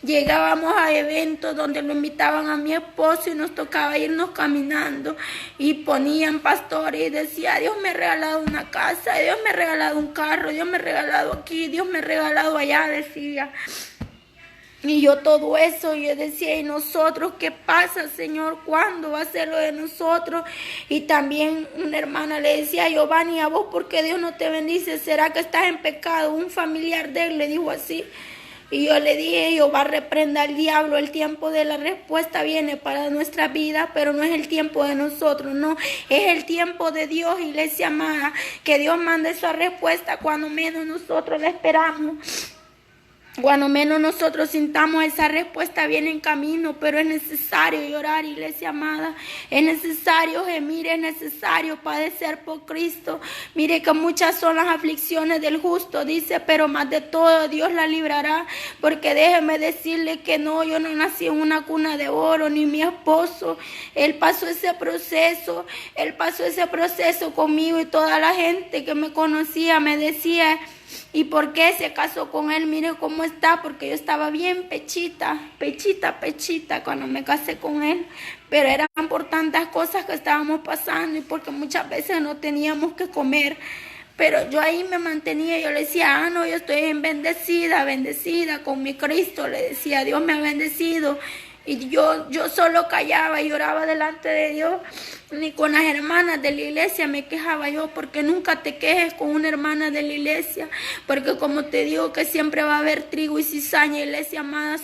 Llegábamos a eventos donde lo invitaban a mi esposo y nos tocaba irnos caminando y ponían pastores y decía, Dios me ha regalado una casa, Dios me ha regalado un carro, Dios me ha regalado aquí, Dios me ha regalado allá, decía. Y yo todo eso, yo decía, ¿y nosotros qué pasa, Señor? ¿Cuándo va a ser lo de nosotros? Y también una hermana le decía, Giovanni, ¿a vos por qué Dios no te bendice? ¿Será que estás en pecado? Un familiar de él le dijo así. Y yo le dije, Jehová reprenda al diablo, el tiempo de la respuesta viene para nuestra vida, pero no es el tiempo de nosotros, no, es el tiempo de Dios, iglesia amada, que Dios mande esa respuesta cuando menos nosotros la esperamos. Cuando menos nosotros sintamos esa respuesta viene en camino, pero es necesario llorar, iglesia amada. Es necesario gemir, es necesario padecer por Cristo. Mire que muchas son las aflicciones del justo, dice, pero más de todo Dios la librará. Porque déjeme decirle que no, yo no nací en una cuna de oro, ni mi esposo. Él pasó ese proceso conmigo, y toda la gente que me conocía me decía, ¿y por qué se casó con él? Mire cómo está, porque yo estaba bien pechita cuando me casé con él. Pero eran por tantas cosas que estábamos pasando y porque muchas veces no teníamos que comer. Pero yo ahí me mantenía, yo le decía, no, yo estoy bendecida con mi Cristo. Le decía, Dios me ha bendecido. Y yo solo callaba y lloraba delante de Dios. Ni con las hermanas de la iglesia me quejaba yo, porque nunca te quejes con una hermana de la iglesia, porque como te digo que siempre va a haber trigo y cizaña, iglesia amada,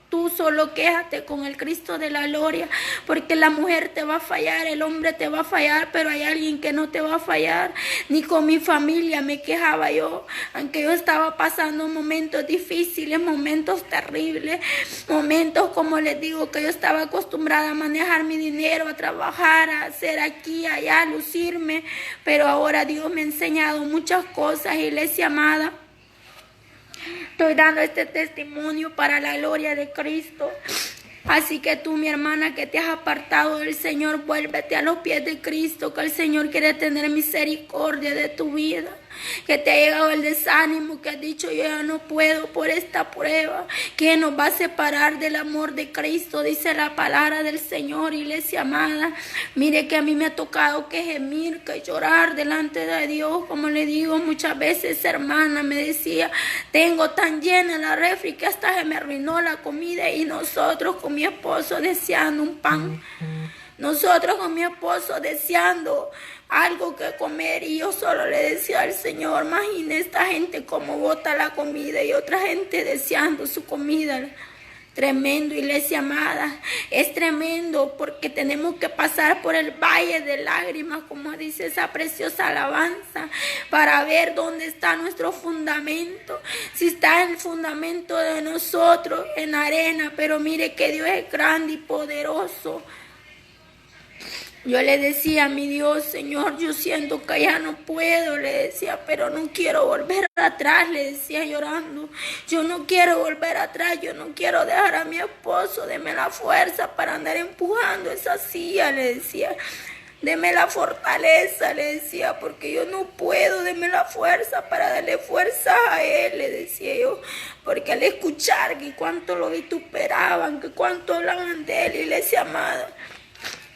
tú solo quéjate con el Cristo de la gloria, porque la mujer te va a fallar, el hombre te va a fallar, pero hay alguien que no te va a fallar. Ni con mi familia me quejaba yo, aunque yo estaba pasando momentos difíciles, momentos terribles, momentos, como les digo, que yo estaba acostumbrada a manejar mi dinero, a trabajar, a hacer aquí, allá, a lucirme, pero ahora Dios me ha enseñado muchas cosas, iglesia amada. Estoy dando este testimonio para la gloria de Cristo. Así que tú, mi hermana, que te has apartado del Señor, vuélvete a los pies de Cristo, que el Señor quiere tener misericordia de tu vida. Que te ha llegado el desánimo, que has dicho, yo ya no puedo por esta prueba, que nos va a separar del amor de Cristo, dice la palabra del Señor, iglesia amada. Mire que a mí me ha tocado que gemir, que llorar delante de Dios, como le digo muchas veces, hermana, me decía, tengo tan llena la refri que hasta se me arruinó la comida, y nosotros con mi esposo deseando un pan. Nosotros con mi esposo deseando algo que comer, y yo solo le decía al Señor, imagine esta gente cómo bota la comida y otra gente deseando su comida. Tremendo, iglesia amada, es tremendo porque tenemos que pasar por el valle de lágrimas, como dice esa preciosa alabanza, para ver dónde está nuestro fundamento, si está el fundamento de nosotros en arena, pero mire que Dios es grande y poderoso. Yo le decía a mi Dios, Señor, yo siento que ya no puedo, le decía, pero no quiero volver atrás, le decía llorando. Yo no quiero volver atrás, yo no quiero dejar a mi esposo, deme la fuerza para andar empujando esa silla, le decía. Deme la fortaleza, le decía, porque yo no puedo, deme la fuerza para darle fuerza a él, le decía yo. Porque al escuchar que cuánto lo vituperaban, que cuánto hablaban de él, iglesia amada.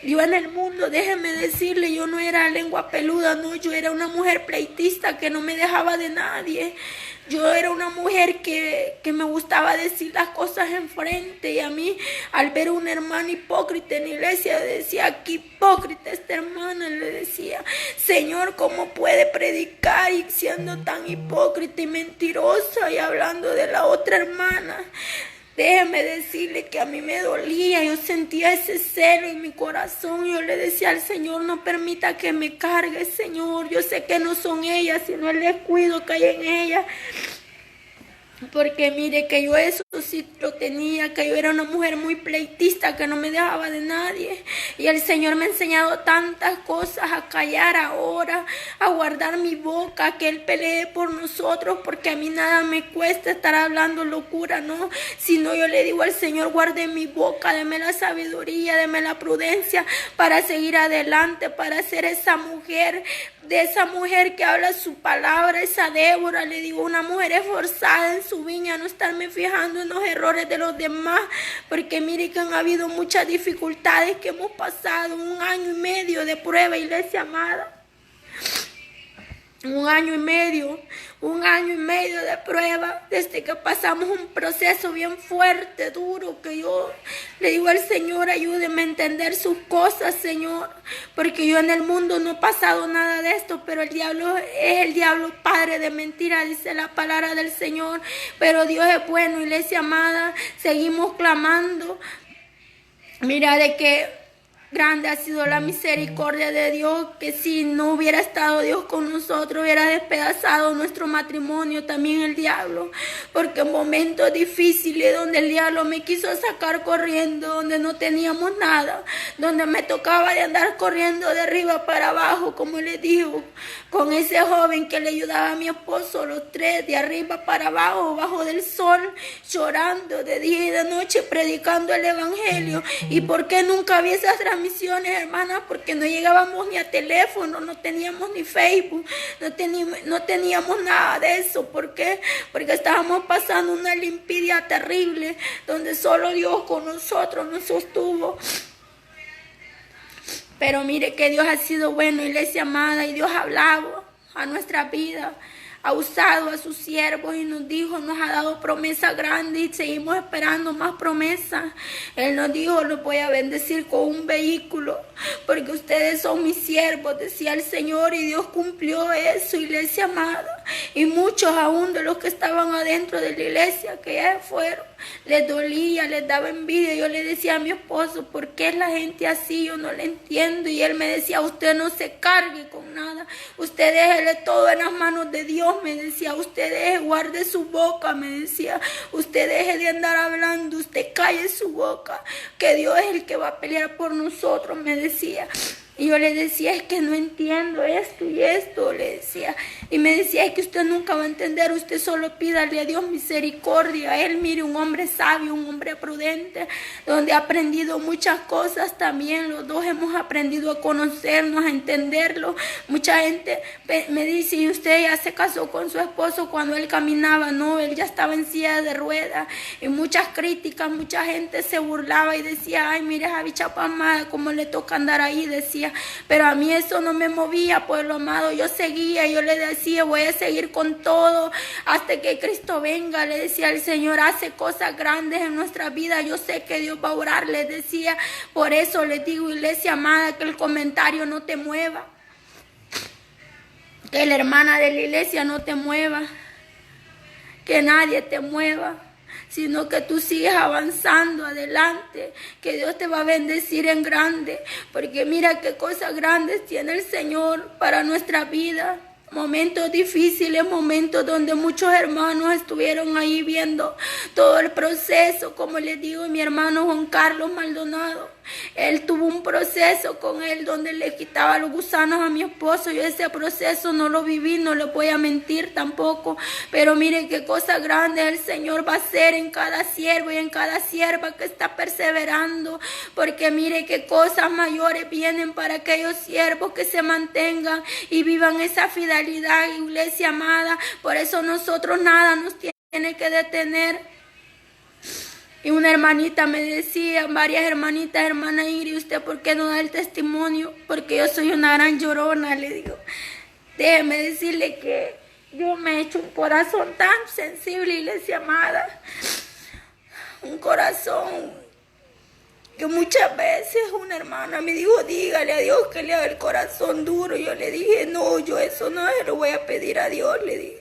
Yo en el mundo, déjeme decirle, yo no era lengua peluda, no, yo era una mujer pleitista que no me dejaba de nadie. Yo era una mujer que me gustaba decir las cosas enfrente, y a mí al ver una hermana hipócrita en la iglesia decía, qué hipócrita esta hermana, le decía, Señor, ¿cómo puede predicar y siendo tan hipócrita y mentirosa y hablando de la otra hermana? Déjeme decirle que a mí me dolía, yo sentía ese celo en mi corazón. Yo le decía al Señor, no permita que me cargue, Señor. Yo sé que no son ellas, sino el descuido que hay en ellas. Porque mire que yo eso sí lo tenía, que yo era una mujer muy pleitista, que no me dejaba de nadie. Y el Señor me ha enseñado tantas cosas, a callar ahora, a guardar mi boca, que Él pelee por nosotros, porque a mí nada me cuesta estar hablando locura, ¿no? Sino yo le digo al Señor, guarde mi boca, deme la sabiduría, deme la prudencia para seguir adelante, para ser esa mujer, de esa mujer que habla su palabra, esa Débora, le digo, una mujer esforzada en su viña, no estarme fijando en los errores de los demás, porque mire que han habido muchas dificultades que hemos pasado, 1 año y medio de prueba, iglesia amada. 1 año y medio de prueba, desde que pasamos un proceso bien fuerte, duro, que yo le digo al Señor, ayúdeme a entender sus cosas, Señor, porque yo en el mundo no he pasado nada de esto, pero el diablo es el diablo padre de mentira, dice la palabra del Señor, pero Dios es bueno, iglesia amada, seguimos clamando. Mira de que grande ha sido la misericordia de Dios, que si no hubiera estado Dios con nosotros, hubiera despedazado nuestro matrimonio, también el diablo, porque en momentos difíciles donde el diablo me quiso sacar corriendo, donde no teníamos nada, donde me tocaba de andar corriendo de arriba para abajo, como les digo, con ese joven que le ayudaba a mi esposo, los 3, de arriba para abajo, bajo del sol, llorando de día y de noche, predicando el evangelio. ¿Y por qué nunca había esas transmisiones, hermanas? Porque no llegábamos ni a teléfono, no teníamos ni Facebook, no teníamos nada de eso. ¿Por qué? Porque estábamos pasando una limpieza terrible, donde solo Dios con nosotros nos sostuvo. Pero mire que Dios ha sido bueno, iglesia amada, y Dios ha hablado a nuestra vida, ha usado a sus siervos y nos dijo, nos ha dado promesas grandes y seguimos esperando más promesas. Él nos dijo, los voy a bendecir con un vehículo, porque ustedes son mis siervos, decía el Señor, y Dios cumplió eso, iglesia amada. Y muchos aún de los que estaban adentro de la iglesia, que ya fueron, les dolía, les daba envidia. Yo le decía a mi esposo, ¿por qué es la gente así? Yo no le entiendo. Y él me decía, usted no se cargue con nada, usted déjele todo en las manos de Dios, me decía, usted deje, guarde su boca, me decía, usted deje de andar hablando, usted calle su boca, que Dios es el que va a pelear por nosotros, me decía. Y yo le decía, es que no entiendo esto y esto, le decía. Y me decía, es que usted nunca va a entender, usted solo pídale a Dios misericordia. Él, mire, un hombre sabio, un hombre prudente, donde ha aprendido muchas cosas también. Los dos hemos aprendido a conocernos, a entenderlo. Mucha gente me dice, ¿y usted ya se casó con su esposo cuando él caminaba? No, él ya estaba en silla de ruedas. Y muchas críticas, mucha gente se burlaba y decía, ay, mire esa bicha pamada, cómo le toca andar ahí, decía. Pero a mí eso no me movía, pueblo amado. Yo seguía, yo le decía, voy a seguir con todo hasta que Cristo venga. Le decía al Señor, hace cosas grandes en nuestra vida, yo sé que Dios va a orar, le decía. Por eso les digo, iglesia amada, que el comentario no te mueva, que la hermana de la iglesia no te mueva, que nadie te mueva. sino que tú sigues avanzando adelante, que Dios te va a bendecir en grande, porque mira qué cosas grandes tiene el Señor para nuestra vida. Momentos difíciles, momentos donde muchos hermanos estuvieron ahí viendo todo el proceso, como les digo, mi hermano Juan Carlos Maldonado, él tuvo un proceso con él donde le quitaba los gusanos a mi esposo. Yo ese proceso no lo viví, no le voy a mentir tampoco, pero mire qué cosa grande el Señor va a hacer en cada siervo y en cada sierva que está perseverando, porque mire qué cosas mayores vienen para aquellos siervos que se mantengan y vivan esa fidelidad, iglesia amada. Por eso nosotros nada nos tiene que detener. Y una hermanita me decía, varias hermanitas, hermana Ingrid, ¿usted por qué no da el testimonio? Porque yo soy una gran llorona, le digo. Déjeme decirle que yo me he hecho un corazón tan sensible, iglesia amada. Un corazón que muchas veces una hermana me dijo, dígale a Dios que le haga el corazón duro. Yo le dije, no, yo eso no se lo voy a pedir a Dios, le dije.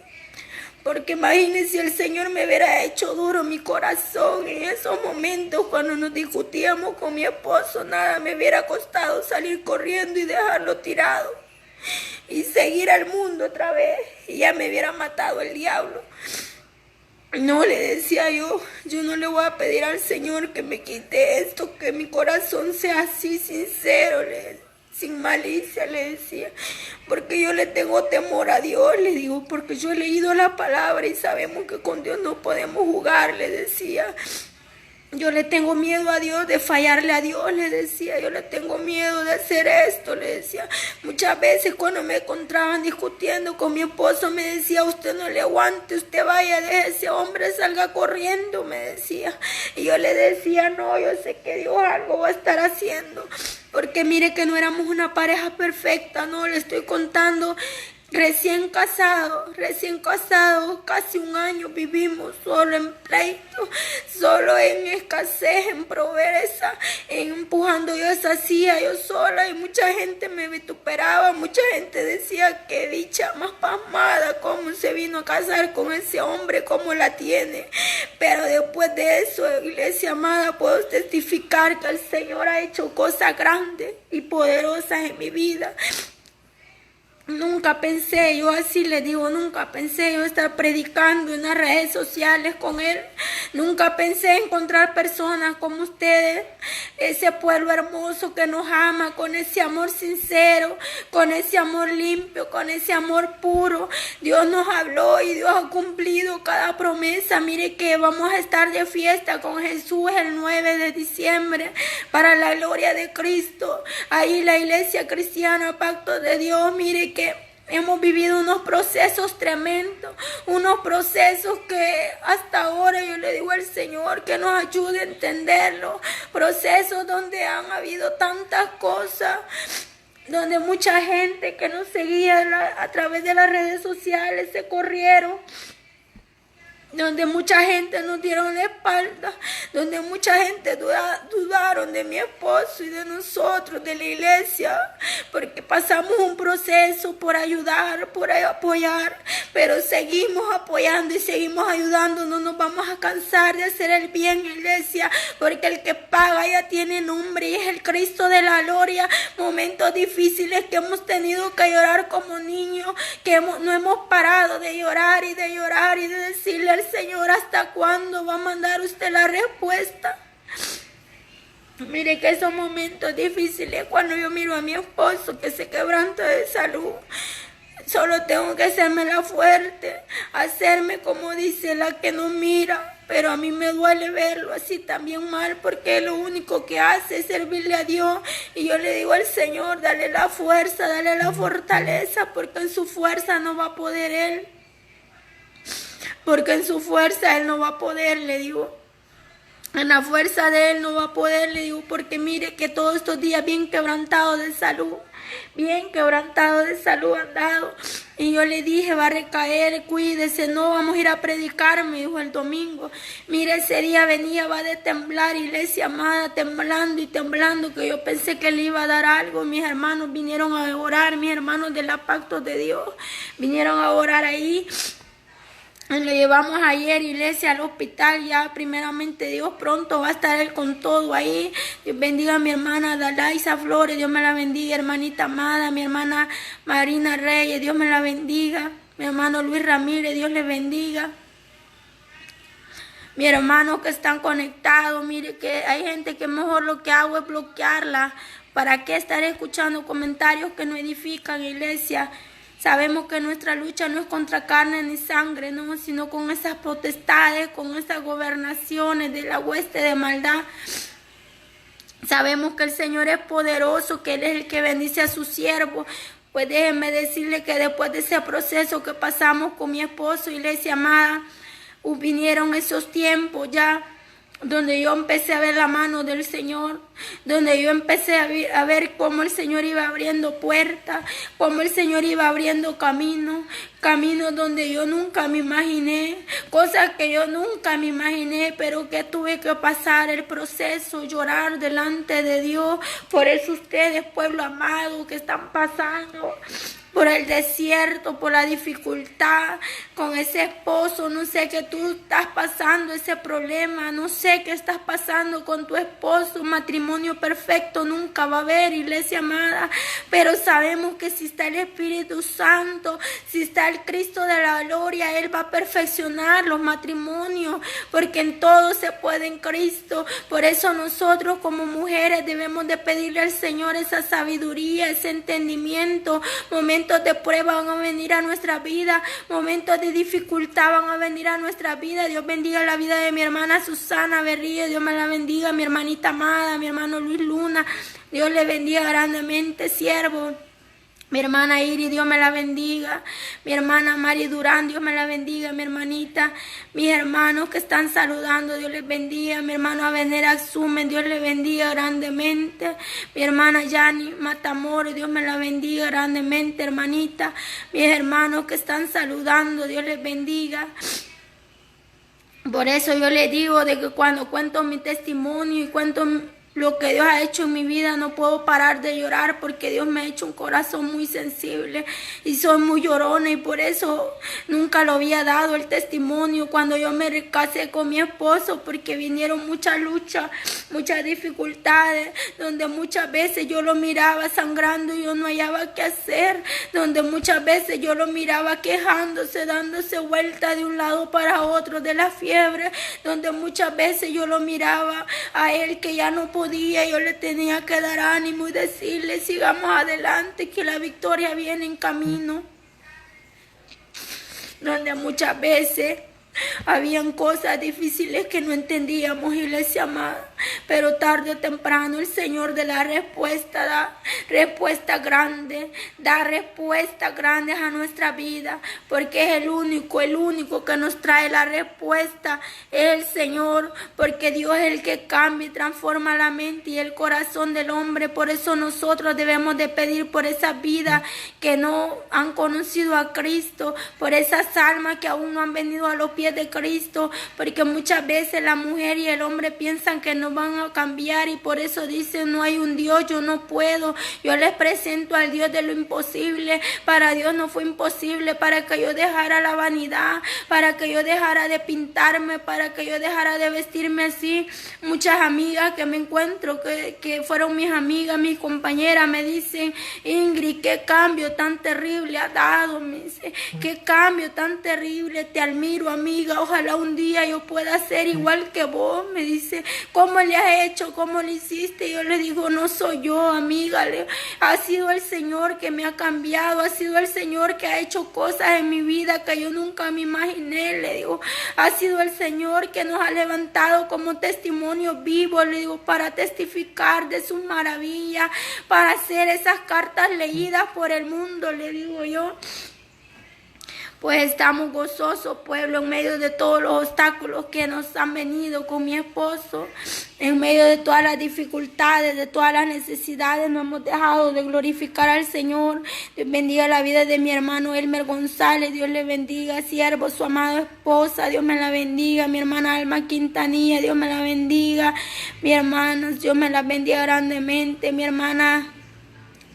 Porque imagínense si el Señor me hubiera hecho duro mi corazón en esos momentos cuando nos discutíamos con mi esposo. Nada me hubiera costado salir corriendo y dejarlo tirado y seguir al mundo otra vez, y ya me hubiera matado el diablo. No, le decía yo no le voy a pedir al Señor que me quite esto, que mi corazón sea así sincero, sin malicia, le decía, porque yo le tengo temor a Dios, le digo, porque yo he leído la palabra y sabemos que con Dios no podemos jugar, le decía. Yo le tengo miedo a Dios, de fallarle a Dios, le decía. Yo le tengo miedo de hacer esto, le decía. Muchas veces cuando me encontraban discutiendo con mi esposo, me decía, usted no le aguante, usted vaya, deje ese hombre, salga corriendo, me decía. Y yo le decía, no, yo sé que Dios algo va a estar haciendo. Porque mire que no éramos una pareja perfecta, no, le estoy contando. Recién casado, casi un año vivimos solo en pleito, solo en escasez, en pobreza, empujando yo esa silla yo sola, y mucha gente me vituperaba, mucha gente decía que dicha más pasmada, cómo se vino a casar con ese hombre, cómo la tiene. Pero después de eso, iglesia amada, puedo testificar que el Señor ha hecho cosas grandes y poderosas en mi vida. Nunca pensé, yo así le digo, nunca pensé yo estar predicando en las redes sociales con él. Nunca pensé encontrar personas como ustedes, ese pueblo hermoso que nos ama, con ese amor sincero, con ese amor limpio, con ese amor puro. Dios nos habló y Dios ha cumplido cada promesa. Mire que vamos a estar de fiesta con Jesús el 9 de diciembre para la gloria de Cristo. Ahí la iglesia cristiana, Pacto de Dios, mire que hemos vivido unos procesos tremendos, unos procesos que hasta ahora yo le digo al Señor que nos ayude a entenderlo, procesos donde han habido tantas cosas, donde mucha gente que nos seguía a través de las redes sociales se corrieron, donde mucha gente nos dieron la espalda, donde mucha gente dudaron de mi esposo y de nosotros, de la iglesia, porque pasamos un proceso por ayudar, por apoyar, pero seguimos apoyando y seguimos ayudando. No nos vamos a cansar de hacer el bien, iglesia, porque el que paga ya tiene nombre y es el Cristo de la gloria. Momentos difíciles que hemos tenido que llorar como niños, que no hemos parado de llorar y de decirle al Señor, ¿hasta cuándo va a mandar usted la respuesta? Mire que esos momentos difíciles, cuando yo miro a mi esposo que se quebranta de salud, solo tengo que hacerme la fuerte, hacerme como dice la que no mira. Pero a mí me duele verlo así también mal, porque lo único que hace es servirle a Dios. Y yo le digo al Señor, dale la fuerza, dale la fortaleza, porque en su fuerza no va a poder Él. Porque en su fuerza Él no va a poder, le digo. En la fuerza de Él no va a poder, le digo, porque mire que todos estos días bien quebrantado de salud han dado. Y yo le dije, va a recaer, cuídese, no vamos a ir a predicar, me dijo el domingo. Mire, ese día venía, va de temblar, iglesia amada, temblando y temblando, que yo pensé que le iba a dar algo. Mis hermanos vinieron a orar, mis hermanos de la Pacto de Dios, vinieron a orar ahí. Lo llevamos ayer, iglesia, al hospital. Ya primeramente Dios pronto va a estar él con todo ahí. Dios bendiga a mi hermana Dalaisa Flores, Dios me la bendiga. Hermanita amada, mi hermana Marina Reyes, Dios me la bendiga. Mi hermano Luis Ramírez, Dios le bendiga. Mi hermano que están conectados, mire que hay gente que mejor lo que hago es bloquearla. ¿Para qué estar escuchando comentarios que no edifican, iglesia? Sabemos que nuestra lucha no es contra carne ni sangre, no, sino con esas potestades, con esas gobernaciones de la hueste de maldad. Sabemos que el Señor es poderoso, que Él es el que bendice a sus siervos. Pues déjenme decirle que después de ese proceso que pasamos con mi esposo, iglesia amada, vinieron esos tiempos ya donde yo empecé a ver la mano del Señor, donde yo empecé a ver cómo el Señor iba abriendo puertas, cómo el Señor iba abriendo caminos donde yo nunca me imaginé, cosas que yo nunca me imaginé, pero que tuve que pasar el proceso, llorar delante de Dios. Por eso ustedes, pueblo amado, que están pasando por el desierto, por la dificultad con ese esposo, no sé qué tú estás pasando, ese problema, no sé qué estás pasando con tu esposo. Matrimonio perfecto nunca va a haber, iglesia amada, pero sabemos que si está el Espíritu Santo, si está el Cristo de la gloria, Él va a perfeccionar los matrimonios, porque en todo se puede en Cristo. Por eso nosotros como mujeres debemos de pedirle al Señor esa sabiduría, ese entendimiento. Momentos de prueba van a venir a nuestra vida, momentos de dificultad van a venir a nuestra vida. Dios bendiga la vida de mi hermana Susana Berrío, Dios me la bendiga, mi hermanita amada, mi hermano Luis Luna, Dios le bendiga grandemente, siervo. Mi hermana Iris, Dios me la bendiga. Mi hermana Mari Durán, Dios me la bendiga. Mi hermanita, mis hermanos que están saludando, Dios les bendiga. Mi hermano Abener Axumen, Dios les bendiga grandemente. Mi hermana Yani Matamoros, Dios me la bendiga grandemente, hermanita. Mis hermanos que están saludando, Dios les bendiga. Por eso yo les digo de que cuando cuento mi testimonio y cuento lo que Dios ha hecho en mi vida, no puedo parar de llorar, porque Dios me ha hecho un corazón muy sensible y soy muy llorona, y por eso nunca lo había dado el testimonio cuando yo me casé con mi esposo, porque vinieron muchas luchas, muchas dificultades, donde muchas veces yo lo miraba sangrando y yo no hallaba qué hacer, donde muchas veces yo lo miraba quejándose, dándose vuelta de un lado para otro de la fiebre, donde muchas veces yo lo miraba a él que ya no podía, yo le tenía que dar ánimo y decirle: sigamos adelante, que la victoria viene en camino. Donde muchas veces habían cosas difíciles que no entendíamos, iglesia amada, pero tarde o temprano el Señor de la respuesta da respuestas grandes, da respuestas grandes a nuestra vida, porque es el único que nos trae la respuesta, es el Señor, porque Dios es el que cambia y transforma la mente y el corazón del hombre. Por eso nosotros debemos de pedir por esas vidas que no han conocido a Cristo, por esas almas que aún no han venido a los pies de Cristo, porque muchas veces la mujer y el hombre piensan que no van a cambiar y por eso dicen: no hay un Dios, yo no puedo. Yo les presento al Dios de lo imposible. Para Dios no fue imposible, para que yo dejara la vanidad, para que yo dejara de pintarme, para que yo dejara de vestirme así. Muchas amigas que me encuentro, que fueron mis amigas, mis compañeras, me dicen: Ingrid, qué cambio tan terrible has dado, me dice, qué cambio tan terrible, te admiro, amiga, ojalá un día yo pueda ser igual que vos. Me dice: ¿cómo le has hecho? ¿Cómo le hiciste? Yo le digo: no soy yo, amiga, ha sido el Señor que me ha cambiado, ha sido el Señor que ha hecho cosas en mi vida que yo nunca me imaginé, le digo, ha sido el Señor que nos ha levantado como testimonio vivo, le digo, para testificar de sus maravillas, para hacer esas cartas leídas por el mundo, le digo yo. Pues estamos gozosos, pueblo, en medio de todos los obstáculos que nos han venido con mi esposo, en medio de todas las dificultades, de todas las necesidades. No hemos dejado de glorificar al Señor. Dios bendiga la vida de mi hermano Elmer González, Dios le bendiga, siervo, su amada esposa, Dios me la bendiga, mi hermana Alma Quintanilla, Dios me la bendiga, mi hermana, Dios me la bendiga grandemente, mi hermana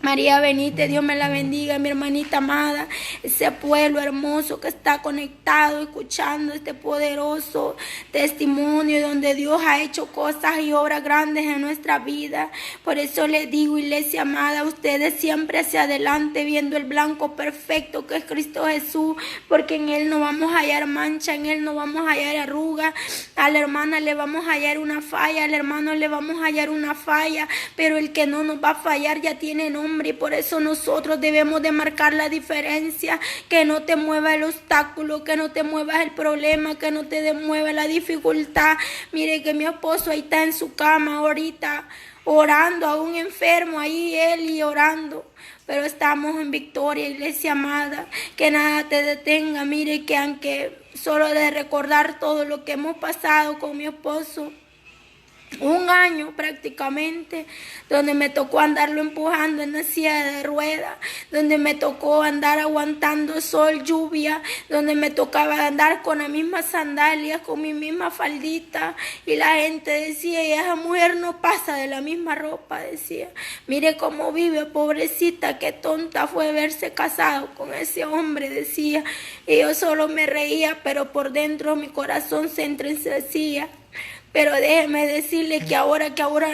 María Benítez, Dios me la bendiga, mi hermanita amada, ese pueblo hermoso que está conectado, escuchando este poderoso testimonio donde Dios ha hecho cosas y obras grandes en nuestra vida. Por eso les digo, iglesia amada, ustedes siempre hacia adelante viendo el blanco perfecto que es Cristo Jesús, porque en Él no vamos a hallar mancha, en Él no vamos a hallar arruga. A la hermana le vamos a hallar una falla, al hermano le vamos a hallar una falla, pero el que no nos va a fallar ya tiene nombre. Y por eso nosotros debemos de marcar la diferencia, que no te mueva el obstáculo, que no te mueva el problema, que no te mueva la dificultad. Mire que mi esposo ahí está en su cama ahorita, orando a un enfermo, ahí él y orando. Pero estamos en victoria, iglesia amada, que nada te detenga. Mire que aunque solo de recordar todo lo que hemos pasado con mi esposo, un año prácticamente, donde me tocó andarlo empujando en la silla de ruedas, donde me tocó andar aguantando sol, lluvia, donde me tocaba andar con las mismas sandalias, con mi misma faldita, y la gente decía, y esa mujer no pasa de la misma ropa, decía. Mire cómo vive, pobrecita, qué tonta fue verse casado con ese hombre, decía. Y yo solo me reía, pero por dentro mi corazón se entristecía. Pero déjeme decirle que ahora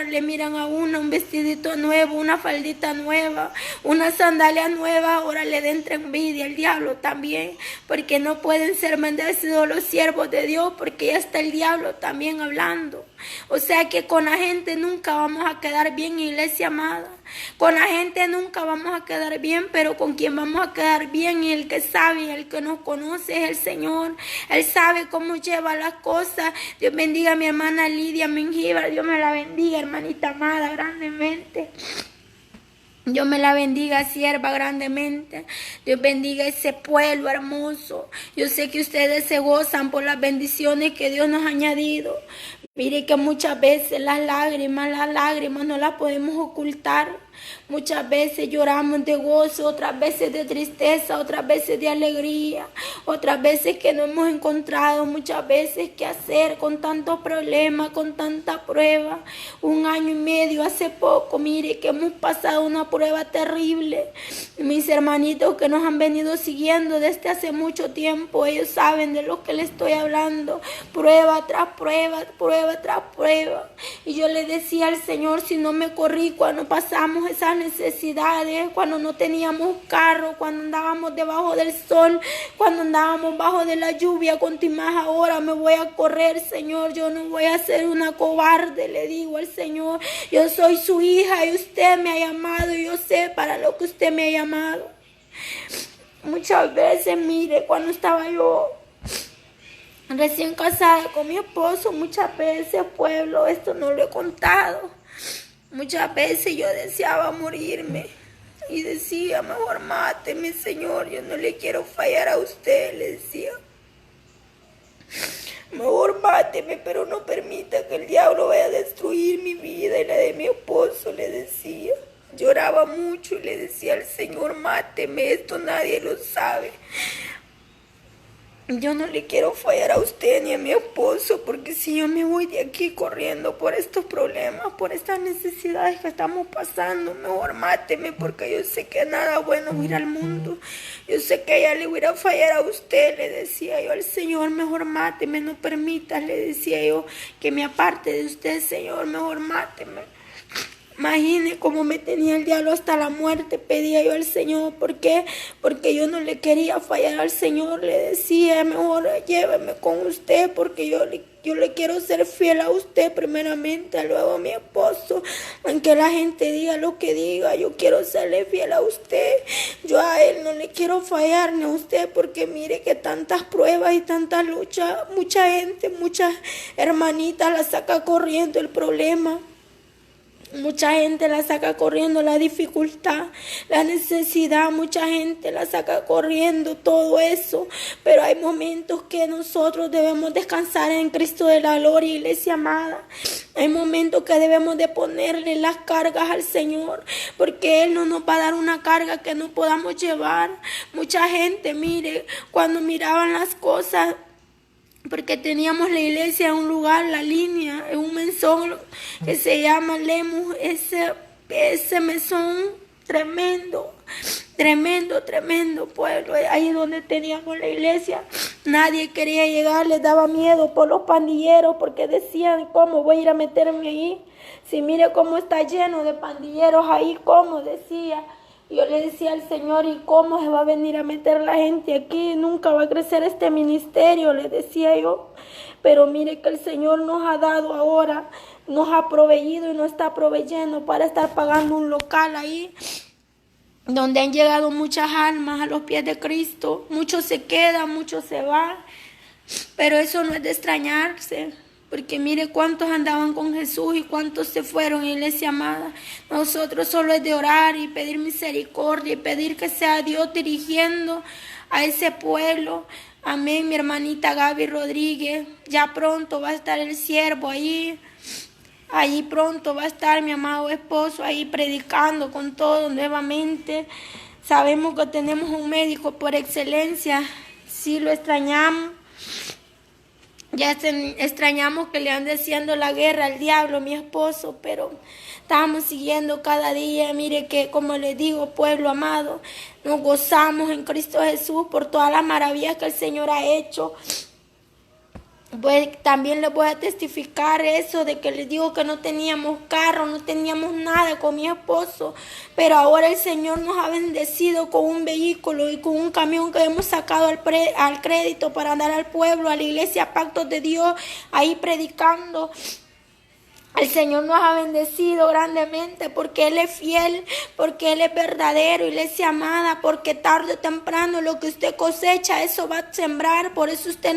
le miran a uno un vestidito nuevo, una faldita nueva, una sandalia nueva, ahora le da entre envidia al diablo también, porque no pueden ser bendecidos los siervos de Dios, porque ya está el diablo también hablando. O sea que con la gente nunca vamos a quedar bien, iglesia amada. Con la gente nunca vamos a quedar bien, pero con quien vamos a quedar bien y el que sabe y el que nos conoce es el Señor. Él sabe cómo lleva las cosas. Dios bendiga a mi hermana Lidia Mengíbar. Dios me la bendiga, hermanita amada, grandemente. Dios me la bendiga, sierva, grandemente. Dios bendiga ese pueblo hermoso. Yo sé que ustedes se gozan por las bendiciones que Dios nos ha añadido. Mire que muchas veces las lágrimas no las podemos ocultar. Muchas veces lloramos de gozo, otras veces de tristeza, otras veces de alegría, otras veces que no hemos encontrado, muchas veces qué hacer con tantos problemas, con tanta prueba. 1 año y medio hace poco, mire que hemos pasado una prueba terrible. Mis hermanitos que nos han venido siguiendo desde hace mucho tiempo, ellos saben de lo que les estoy hablando. Prueba tras prueba, prueba tras prueba. Y yo le decía al Señor, si no me corrí cuando pasamos esas necesidades, cuando no teníamos carro, cuando andábamos debajo del sol, cuando andábamos bajo de la lluvia, cuanto más ahora me voy a correr, Señor. Yo no voy a ser una cobarde, le digo al Señor. Yo soy su hija y usted me ha llamado y yo sé para lo que usted me ha llamado. Muchas veces, mire, cuando estaba yo recién casada con mi esposo, muchas veces, pueblo, esto no lo he contado. Muchas veces yo deseaba morirme y decía, mejor máteme, Señor, yo no le quiero fallar a usted, le decía. Mejor máteme, pero no permita que el diablo vaya a destruir mi vida y la de mi esposo, le decía. Lloraba mucho y le decía al Señor, máteme, esto nadie lo sabe. Yo no le quiero fallar a usted ni a mi esposo, porque si yo me voy de aquí corriendo por estos problemas, por estas necesidades que estamos pasando, mejor máteme, porque yo sé que nada bueno va a ir al mundo. Yo sé que ella le voy a fallar a usted, le decía yo al Señor, mejor máteme, no permitas, le decía yo, que me aparte de usted, Señor, mejor máteme. Imagine cómo me tenía el diablo hasta la muerte, pedía yo al Señor. ¿Por qué? Porque yo no le quería fallar al Señor. Le decía, mejor lléveme con usted, porque yo le quiero ser fiel a usted primeramente, luego a mi esposo. Aunque la gente diga lo que diga, yo quiero serle fiel a usted. Yo a él no le quiero fallar ni a usted, porque mire que tantas pruebas y tantas luchas, mucha gente, muchas hermanitas la saca corriendo el problema. Mucha gente la saca corriendo la dificultad, la necesidad, mucha gente la saca corriendo todo eso, pero hay momentos que nosotros debemos descansar en Cristo de la gloria, iglesia amada. Hay momentos que debemos de ponerle las cargas al Señor, porque Él no nos va a dar una carga que no podamos llevar. Mucha gente, mire, cuando miraban las cosas, porque teníamos la iglesia en un lugar, la línea, en un mesón que se llama Lemus, ese mesón tremendo, tremendo pueblo. Ahí donde teníamos la iglesia, nadie quería llegar, les daba miedo por los pandilleros, porque decían, ¿cómo voy a ir a meterme ahí? Si mire cómo está lleno de pandilleros ahí, ¿cómo? Decía. Yo le decía al Señor, ¿y cómo se va a venir a meter la gente aquí? Nunca va a crecer este ministerio, le decía yo. Pero mire que el Señor nos ha dado ahora, nos ha proveído y nos está proveyendo para estar pagando un local ahí, donde han llegado muchas almas a los pies de Cristo. Muchos se quedan, muchos se van, pero eso no es de extrañarse. Porque mire cuántos andaban con Jesús y cuántos se fueron, iglesia amada. Nosotros solo es de orar y pedir misericordia y pedir que sea Dios dirigiendo a ese pueblo. Amén, mi hermanita Gaby Rodríguez. Ya pronto va a estar el siervo ahí. Allí pronto va a estar mi amado esposo ahí predicando con todo nuevamente. Sabemos que tenemos un médico por excelencia. Sí lo extrañamos. Ya extrañamos que le ande haciendo la guerra al diablo, mi esposo, pero estamos siguiendo cada día. Mire que, como les digo, pueblo amado, nos gozamos en Cristo Jesús por todas las maravillas que el Señor ha hecho. Pues también les voy a testificar eso de que les digo que no teníamos carro, no teníamos nada con mi esposo, pero ahora el Señor nos ha bendecido con un vehículo y con un camión que hemos sacado al crédito para andar al pueblo, a la iglesia Pactos de Dios, ahí predicando. El Señor nos ha bendecido grandemente porque Él es fiel, porque Él es verdadero, iglesia amada, porque tarde o temprano lo que usted cosecha, eso va a sembrar. Por eso usted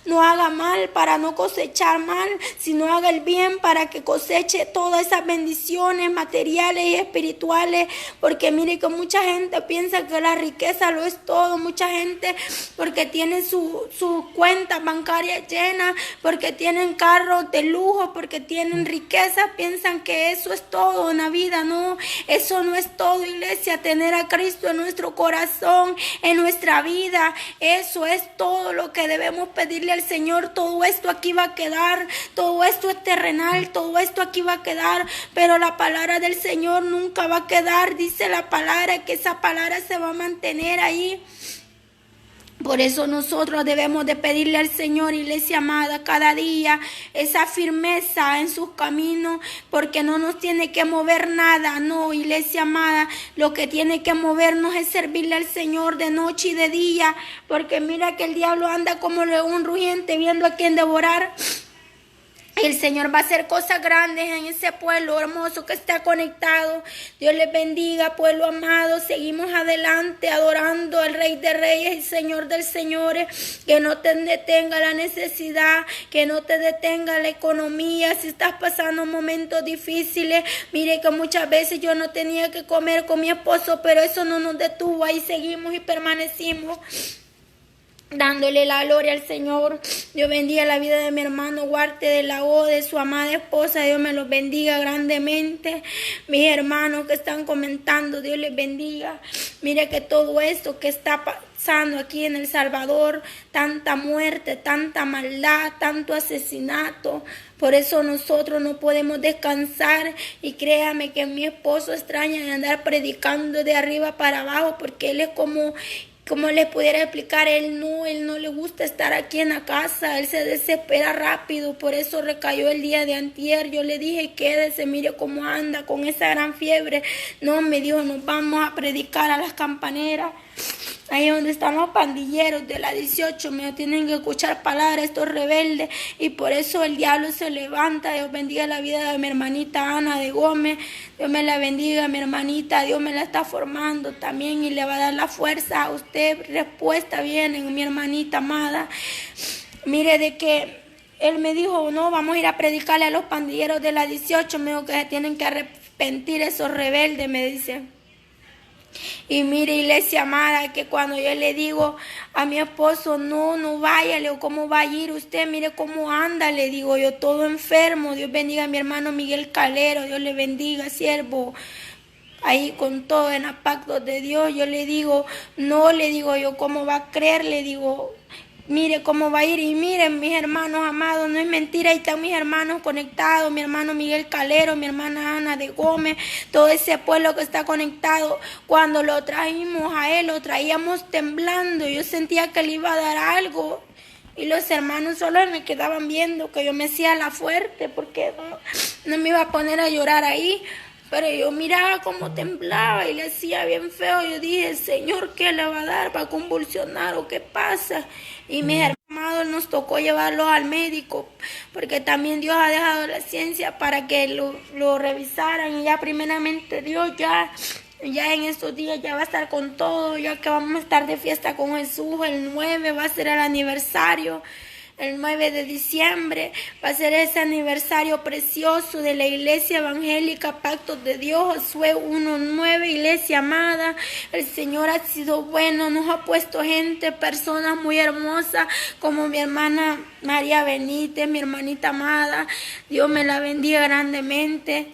no haga mal para no cosechar mal, sino haga el bien para que coseche todas esas bendiciones materiales y espirituales. Porque mire que mucha gente piensa que la riqueza lo es todo, mucha gente porque tiene su cuenta bancaria llena, porque tienen carros de lujo, porque tienen riqueza, piensan que eso es todo en la vida. No, eso no es todo, iglesia. Tener a Cristo en nuestro corazón, en nuestra vida, eso es todo lo que debemos pedirle al Señor. Todo esto aquí va a quedar, todo esto es terrenal, todo esto aquí va a quedar, pero la palabra del Señor nunca va a quedar. Dice la palabra que esa palabra se va a mantener ahí. Por eso nosotros debemos de pedirle al Señor, iglesia amada, cada día esa firmeza en sus caminos, porque no nos tiene que mover nada. No, iglesia amada, lo que tiene que movernos es servirle al Señor de noche y de día, porque mira que el diablo anda como león rugiente viendo a quien devorar. El Señor va a hacer cosas grandes en ese pueblo hermoso que está conectado. Dios les bendiga, pueblo amado. Seguimos adelante adorando al Rey de Reyes y Señor del Señores. Que no te detenga la necesidad, que no te detenga la economía. Si estás pasando momentos difíciles, mire que muchas veces yo no tenía que comer con mi esposo, pero eso no nos detuvo. Ahí seguimos y permanecimos, dándole la gloria al Señor. Dios bendiga la vida de mi hermano Huarte de la O, de su amada esposa. Dios me los bendiga grandemente. Mis hermanos que están comentando, Dios les bendiga. Mire que todo esto que está pasando aquí en El Salvador, tanta muerte, tanta maldad, tanto asesinato, por eso nosotros no podemos descansar. Y créame que mi esposo extraña de andar predicando de arriba para abajo, porque él es como les pudiera explicar, él no le gusta estar aquí en la casa, él se desespera rápido. Por eso recayó el día de antier. Yo le dije, quédese, mire cómo anda con esa gran fiebre. No, me dijo, nos vamos a predicar a las campaneras, ahí donde están los pandilleros de la 18, me tienen que escuchar palabras estos rebeldes, y por eso el diablo se levanta. Dios bendiga la vida de mi hermanita Ana de Gómez. Dios me la bendiga, mi hermanita. Dios me la está formando también y le va a dar la fuerza a usted. Respuesta viene, mi hermanita amada. Mire de que él me dijo, no, vamos a ir a predicarle a los pandilleros de la 18. Me dijo que se tienen que arrepentir esos rebeldes, me dice. Y mire, iglesia amada, que cuando yo le digo a mi esposo, no vaya, le digo, ¿cómo va a ir usted? Mire cómo anda, le digo yo, todo enfermo. Dios bendiga a mi hermano Miguel Calero, Dios le bendiga, siervo, ahí con todo en los pactos de Dios. Yo le digo, no, le digo yo, ¿cómo va a creer? Le digo, mire cómo va a ir. Y miren, mis hermanos amados, no es mentira, ahí están mis hermanos conectados, mi hermano Miguel Calero, mi hermana Ana de Gómez, todo ese pueblo que está conectado. Cuando lo trajimos a él, lo traíamos temblando, yo sentía que le iba a dar algo. Y los hermanos solo me quedaban viendo, que yo me hacía la fuerte, porque no me iba a poner a llorar ahí. Pero yo miraba cómo temblaba y le hacía bien feo. Yo dije, Señor, ¿qué le va a dar? ¿Va a convulsionar o qué pasa? Y mis hermanos nos tocó llevarlo al médico, porque también Dios ha dejado la ciencia para que lo revisaran. Y ya primeramente Dios ya en estos días ya va a estar con todo, ya que vamos a estar de fiesta con Jesús. El 9 va a ser el aniversario. El 9 de diciembre va a ser ese aniversario precioso de la Iglesia Evangélica Pactos de Dios, Josué 1:9, iglesia amada. El Señor ha sido bueno, nos ha puesto gente, personas muy hermosas, como mi hermana María Benítez, mi hermanita amada. Dios me la bendiga grandemente.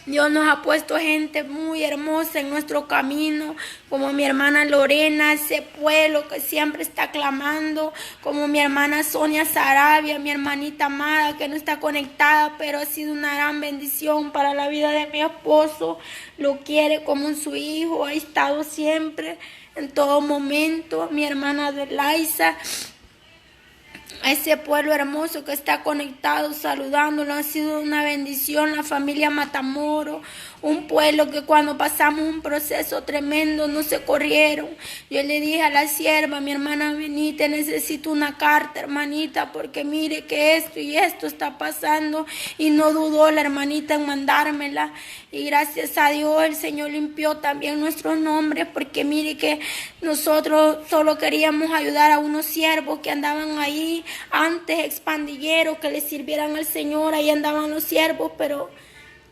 Dios nos ha puesto gente muy hermosa en nuestro camino, como mi hermana Lorena, ese pueblo que siempre está clamando, como mi hermana Sonia Sarabia, mi hermanita amada que no está conectada, pero ha sido una gran bendición para la vida de mi esposo. Lo quiere como su hijo, ha estado siempre, en todo momento. Mi hermana Adelaisa, a ese pueblo hermoso que está conectado, saludándolo, ha sido una bendición. La familia Matamoro, un pueblo que cuando pasamos un proceso tremendo no se corrieron. Yo le dije a la sierva, mi hermana Benítez, necesito una carta, hermanita, porque mire que esto y esto está pasando. Y no dudó la hermanita en mandármela. Y gracias a Dios el Señor limpió también nuestros nombres, porque mire que nosotros solo queríamos ayudar a unos siervos que andaban ahí antes, expandilleros, que le sirvieran al Señor. Ahí andaban los siervos, pero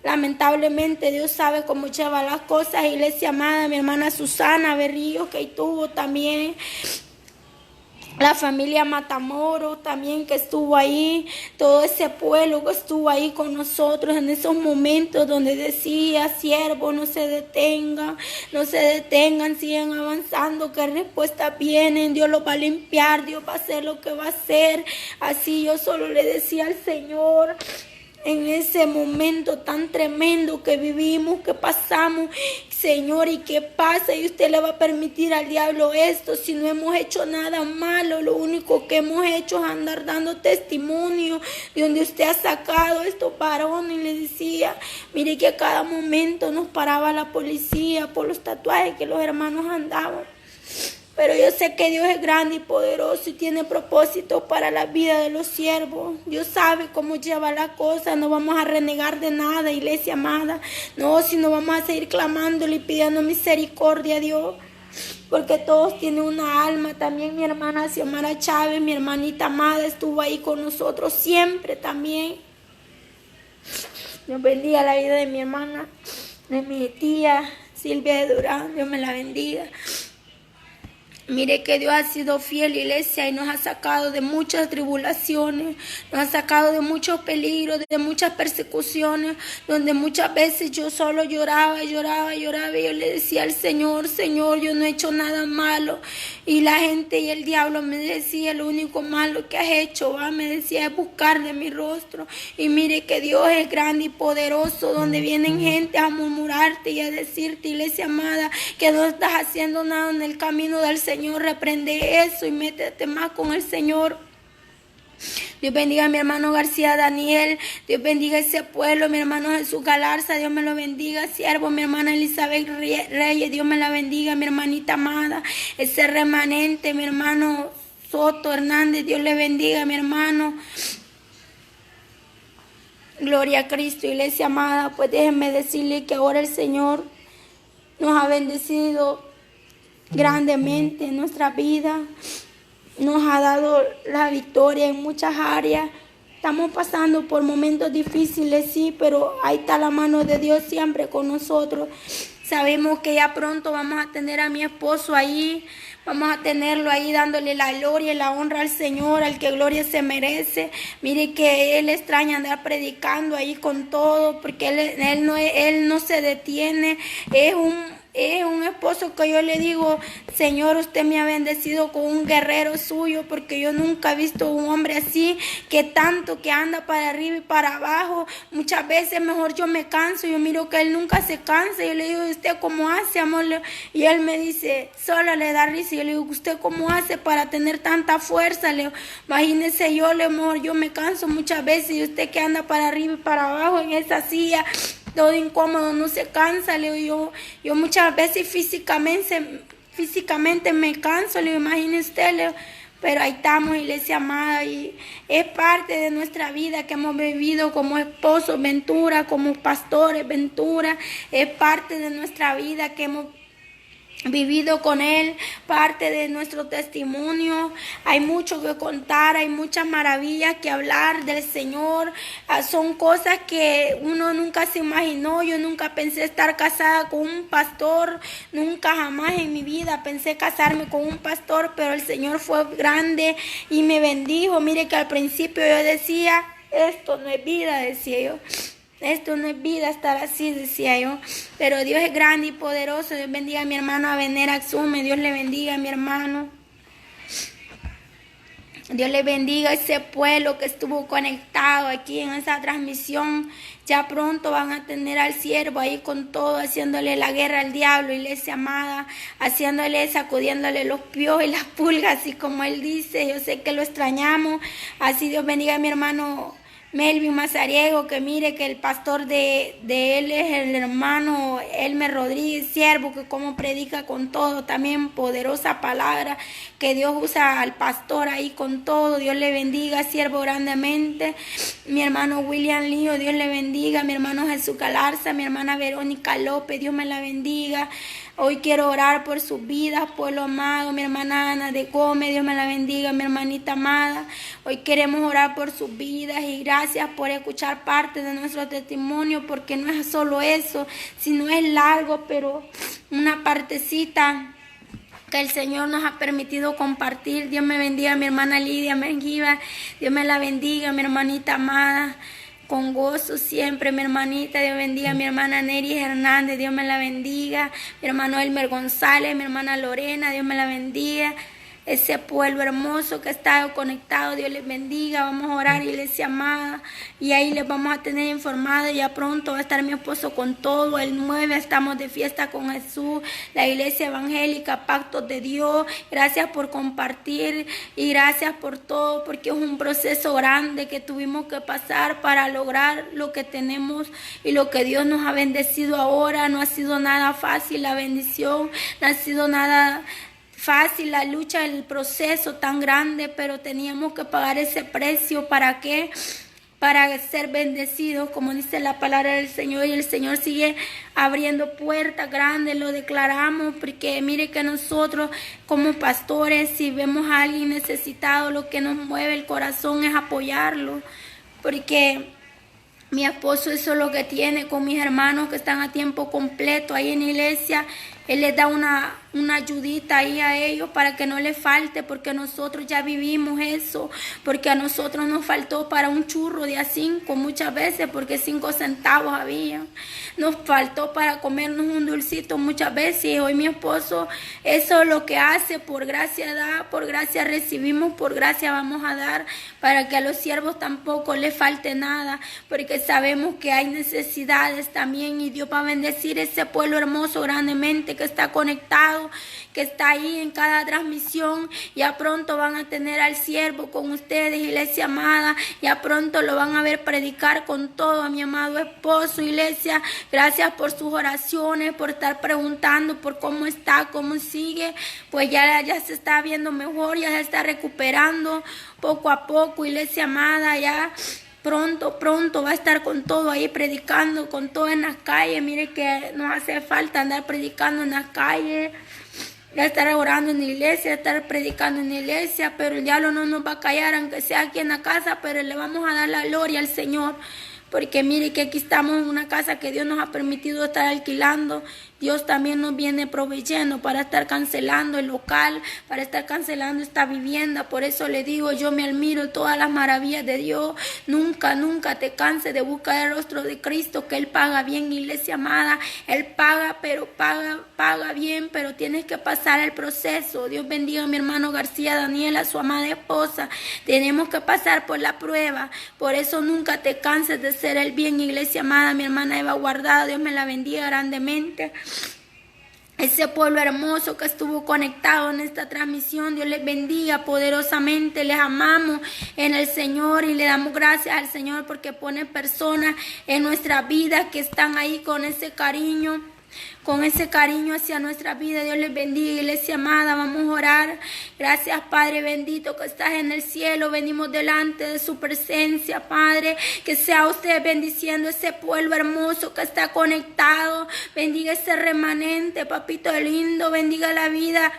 lamentablemente Dios sabe cómo lleva las cosas. Iglesia amada, mi hermana Susana Berrío, que estuvo también. La familia Matamoro también que estuvo ahí, todo ese pueblo que estuvo ahí con nosotros en esos momentos donde decía, siervo, no se detengan, sigan avanzando, que respuestas vienen, Dios los va a limpiar, Dios va a hacer lo que va a hacer. Así yo solo le decía al Señor, en ese momento tan tremendo que vivimos, que pasamos, Señor, ¿y qué pasa? Y usted le va a permitir al diablo esto, si no hemos hecho nada malo. Lo único que hemos hecho es andar dando testimonio de donde usted ha sacado a estos varones. Y le decía, mire que a cada momento nos paraba la policía por los tatuajes que los hermanos andaban. Pero yo sé que Dios es grande y poderoso y tiene propósito para la vida de los siervos. Dios sabe cómo lleva la cosa. No vamos a renegar de nada, iglesia amada. No, sino vamos a seguir clamándole y pidiendo misericordia a Dios. Porque todos tienen una alma. También mi hermana Xiomara Chávez, mi hermanita amada, estuvo ahí con nosotros siempre también. Dios bendiga la vida de mi hermana, de mi tía Silvia de Durán. Dios me la bendiga. Mire que Dios ha sido fiel, iglesia, y nos ha sacado de muchas tribulaciones, nos ha sacado de muchos peligros, de muchas persecuciones, donde muchas veces yo solo lloraba, y yo le decía al Señor, Señor, yo no he hecho nada malo. Y la gente y el diablo me decía, lo único malo que has hecho, me decía, es buscar de mi rostro. Y mire que Dios es grande y poderoso, donde vienen gente a murmurarte y a decirte, iglesia amada, que no estás haciendo nada en el camino del Señor. Reprende eso y métete más con el Señor. Dios bendiga a mi hermano García Daniel. Dios bendiga a ese pueblo. Mi hermano Jesús Galarza. Dios me lo bendiga. Siervo, mi hermana Elizabeth Reyes. Dios me la bendiga. Mi hermanita amada. Ese remanente. Mi hermano Soto Hernández. Dios le bendiga. Mi hermano. Gloria a Cristo, iglesia amada. Pues déjenme decirle que ahora el Señor nos ha bendecido grandemente en nuestra vida, nos ha dado la victoria en muchas áreas. Estamos pasando por momentos difíciles, sí, pero ahí está la mano de Dios siempre con nosotros. Sabemos que ya pronto vamos a tener a mi esposo ahí, vamos a tenerlo ahí dándole la gloria y la honra al Señor, al que gloria se merece. Mire que Él extraña andar predicando ahí con todo, porque Él no se detiene, es es un esposo que yo le digo, Señor, usted me ha bendecido con un guerrero suyo, porque yo nunca he visto un hombre así, que tanto que anda para arriba y para abajo. Muchas veces mejor yo me canso, yo miro que él nunca se cansa. Yo le digo, ¿usted cómo hace, amor? Y él me dice, solo le da risa. Y yo le digo, ¿usted cómo hace para tener tanta fuerza? Le digo, imagínese yo, mejor yo me canso muchas veces, y usted que anda para arriba y para abajo en esa silla, todo incómodo, no se cansa. Le digo, yo muchas veces físicamente me canso, le digo, imagínese usted, le digo, pero ahí estamos, iglesia amada, y es parte de nuestra vida que hemos vivido como esposos, Ventura, como pastores, Ventura, es parte de nuestra vida que hemos vivido con él, parte de nuestro testimonio. Hay mucho que contar, hay muchas maravillas que hablar del Señor. Son cosas que uno nunca se imaginó. Yo nunca pensé estar casada con un pastor, nunca jamás en mi vida pensé casarme con un pastor, pero el Señor fue grande y me bendijo. Mire que al principio yo decía, esto no es vida, decía yo. Esto no es vida estar así, decía yo. Pero Dios es grande y poderoso. Dios bendiga a mi hermano Abener Axume. Dios le bendiga a mi hermano. Dios le bendiga a ese pueblo que estuvo conectado aquí en esa transmisión. Ya pronto van a tener al siervo ahí con todo, haciéndole la guerra al diablo, iglesia amada, sacudiéndole los piojos y las pulgas, así como él dice. Yo sé que lo extrañamos. Así Dios bendiga a mi hermano Melvin Mazariego, que mire que el pastor de él es el hermano Elmer Rodríguez, siervo, que como predica con todo, también poderosa palabra, que Dios usa al pastor ahí con todo. Dios le bendiga, siervo, grandemente. Mi hermano William Lío, Dios le bendiga. Mi hermano Jesús Galarza, mi hermana Verónica López, Dios me la bendiga. Hoy quiero orar por sus vidas, pueblo amado. Mi hermana Ana de Gómez, Dios me la bendiga, mi hermanita amada. Hoy queremos orar por sus vidas y gracias por escuchar parte de nuestro testimonio, porque no es solo eso, sino es largo, pero una partecita que el Señor nos ha permitido compartir. Dios me bendiga, mi hermana Lidia Mengiva, Dios me la bendiga, mi hermanita amada. Con gozo siempre, mi hermanita. Dios bendiga a mi hermana Neri Hernández, Dios me la bendiga. Mi hermano Elmer González, mi hermana Lorena, Dios me la bendiga. Ese pueblo hermoso que está conectado, Dios les bendiga. Vamos a orar, iglesia amada, y ahí les vamos a tener informados. Ya pronto va a estar mi esposo con todo. El 9 estamos de fiesta con Jesús, la iglesia evangélica Pactos de Dios. Gracias por compartir y gracias por todo, porque es un proceso grande que tuvimos que pasar para lograr lo que tenemos y lo que Dios nos ha bendecido ahora. No ha sido nada fácil la bendición, no ha sido nada fácil la lucha, el proceso tan grande, pero teníamos que pagar ese precio. ¿Para qué? Para ser bendecidos, como dice la palabra del Señor, y el Señor sigue abriendo puertas grandes, lo declaramos, porque mire que nosotros como pastores, si vemos a alguien necesitado, lo que nos mueve el corazón es apoyarlo, porque mi esposo eso es lo que tiene con mis hermanos que están a tiempo completo ahí en la iglesia. Él les da una ayudita ahí a ellos para que no les falte, porque nosotros ya vivimos eso, porque a nosotros nos faltó para un churro de a 5 muchas veces, porque 5 centavos había. Nos faltó para comernos un dulcito muchas veces, y hoy mi esposo eso es lo que hace. Por gracia da, por gracia recibimos, por gracia vamos a dar, para que a los siervos tampoco les falte nada, porque sabemos que hay necesidades también, y Dios va a bendecir ese pueblo hermoso grandemente que está conectado, que está ahí en cada transmisión. Ya pronto van a tener al siervo con ustedes, iglesia amada. Ya pronto lo van a ver predicar con todo, a mi amado esposo, iglesia. Gracias por sus oraciones, por estar preguntando por cómo está, cómo sigue. Pues ya se está viendo mejor, ya se está recuperando poco a poco, iglesia amada. Ya pronto va a estar con todo ahí predicando, con todo en las calles. Mire que nos hace falta andar predicando en las calles, ya estar orando en la iglesia, estar predicando en la iglesia, pero el diablo no nos va a callar, aunque sea aquí en la casa, pero le vamos a dar la gloria al Señor, porque mire que aquí estamos en una casa que Dios nos ha permitido estar alquilando, Dios también nos viene proveyendo para estar cancelando el local, para estar cancelando esta vivienda. Por eso le digo, yo me admiro todas las maravillas de Dios. Nunca, nunca te canses de buscar el rostro de Cristo, que Él paga bien, iglesia amada. Él paga, pero paga bien, pero tienes que pasar el proceso. Dios bendiga a mi hermano García Daniel, a su amada esposa. Tenemos que pasar por la prueba. Por eso nunca te canses de hacer el bien, iglesia amada. Mi hermana Eva Guardado, Dios me la bendiga grandemente. Ese pueblo hermoso que estuvo conectado en esta transmisión, Dios les bendiga poderosamente. Les amamos en el Señor y le damos gracias al Señor porque pone personas en nuestra vida que están ahí con ese cariño hacia nuestra vida. Dios les bendiga, iglesia amada. Vamos a orar. Gracias, Padre bendito que estás en el cielo. Venimos delante de su presencia, Padre. Que sea usted bendiciendo ese pueblo hermoso que está conectado. Bendiga ese remanente, papito lindo. Bendiga la vida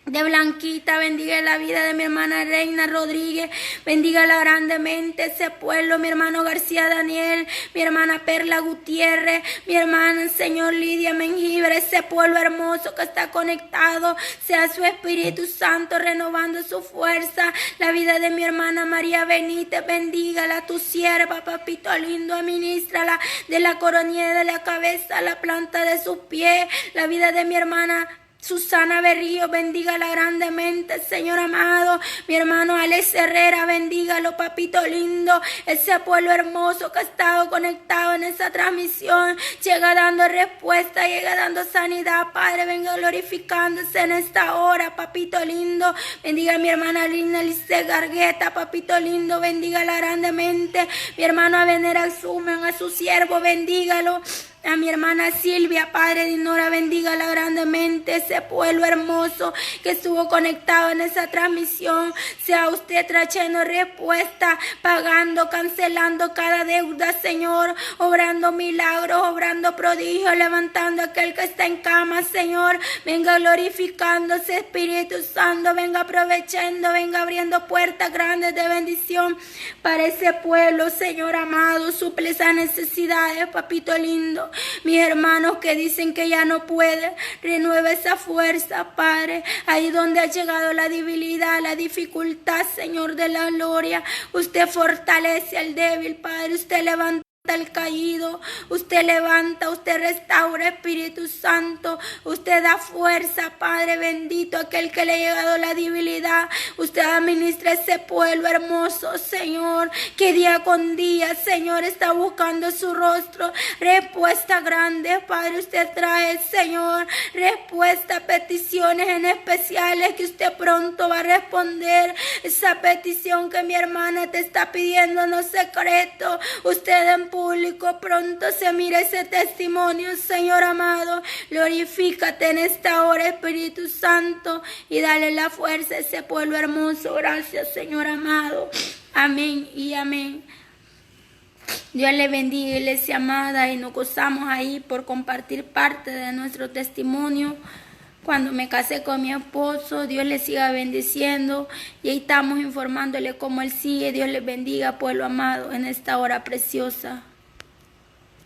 de Blanquita, bendiga la vida de mi hermana Reina Rodríguez, bendígala grandemente ese pueblo, mi hermano García Daniel, mi hermana Perla Gutiérrez, mi hermana Señor Lidia Mengibre, ese pueblo hermoso que está conectado, sea su Espíritu Santo renovando su fuerza, la vida de mi hermana María Benítez, bendígala, tu sierva, papito lindo, administrala de la coronilla de la cabeza a la planta de sus pies, la vida de mi hermana Susana Berrío, bendígala grandemente, Señor amado. Mi hermano Alex Herrera, bendígalo, papito lindo. Ese pueblo hermoso que ha estado conectado en esa transmisión, llega dando respuesta, llega dando sanidad. Padre, venga glorificándose en esta hora, papito lindo. Bendiga a mi hermana Lina Lice Gargueta, papito lindo, bendígala grandemente. Mi hermano Abener Asumen, a su siervo, bendígalo. A mi hermana Silvia, Padre Dinora, bendígala grandemente, ese pueblo hermoso que estuvo conectado en esa transmisión. Sea usted trayendo respuesta, pagando, cancelando cada deuda, Señor, obrando milagros, obrando prodigios, levantando a aquel que está en cama, Señor. Venga glorificándose, Espíritu Santo, venga aprovechando, venga abriendo puertas grandes de bendición para ese pueblo, Señor amado. Suple esas necesidades, papito lindo. Mis hermanos que dicen que ya no pueden, renueva esa fuerza, Padre. Ahí donde ha llegado la debilidad, la dificultad, Señor de la gloria, usted fortalece al débil, Padre. Usted levanta al caído, usted levanta, usted restaura, Espíritu Santo, usted da fuerza, Padre bendito, aquel que le ha llegado la debilidad, usted administra ese pueblo hermoso, Señor, que día con día, Señor, está buscando su rostro, respuesta grande, Padre, usted trae, Señor, respuesta a peticiones en especiales que usted pronto va a responder, esa petición que mi hermana te está pidiendo en secreto, usted en público pronto se mira ese testimonio, Señor amado. Glorifícate en esta hora, Espíritu Santo, y dale la fuerza a ese pueblo hermoso. Gracias, Señor amado. Amén y amén. Dios le bendiga, iglesia amada, y nos gozamos ahí por compartir parte de nuestro testimonio. Cuando me casé con mi esposo, Dios le siga bendiciendo, y ahí estamos informándole cómo Él sigue. Dios les bendiga, pueblo amado, en esta hora preciosa.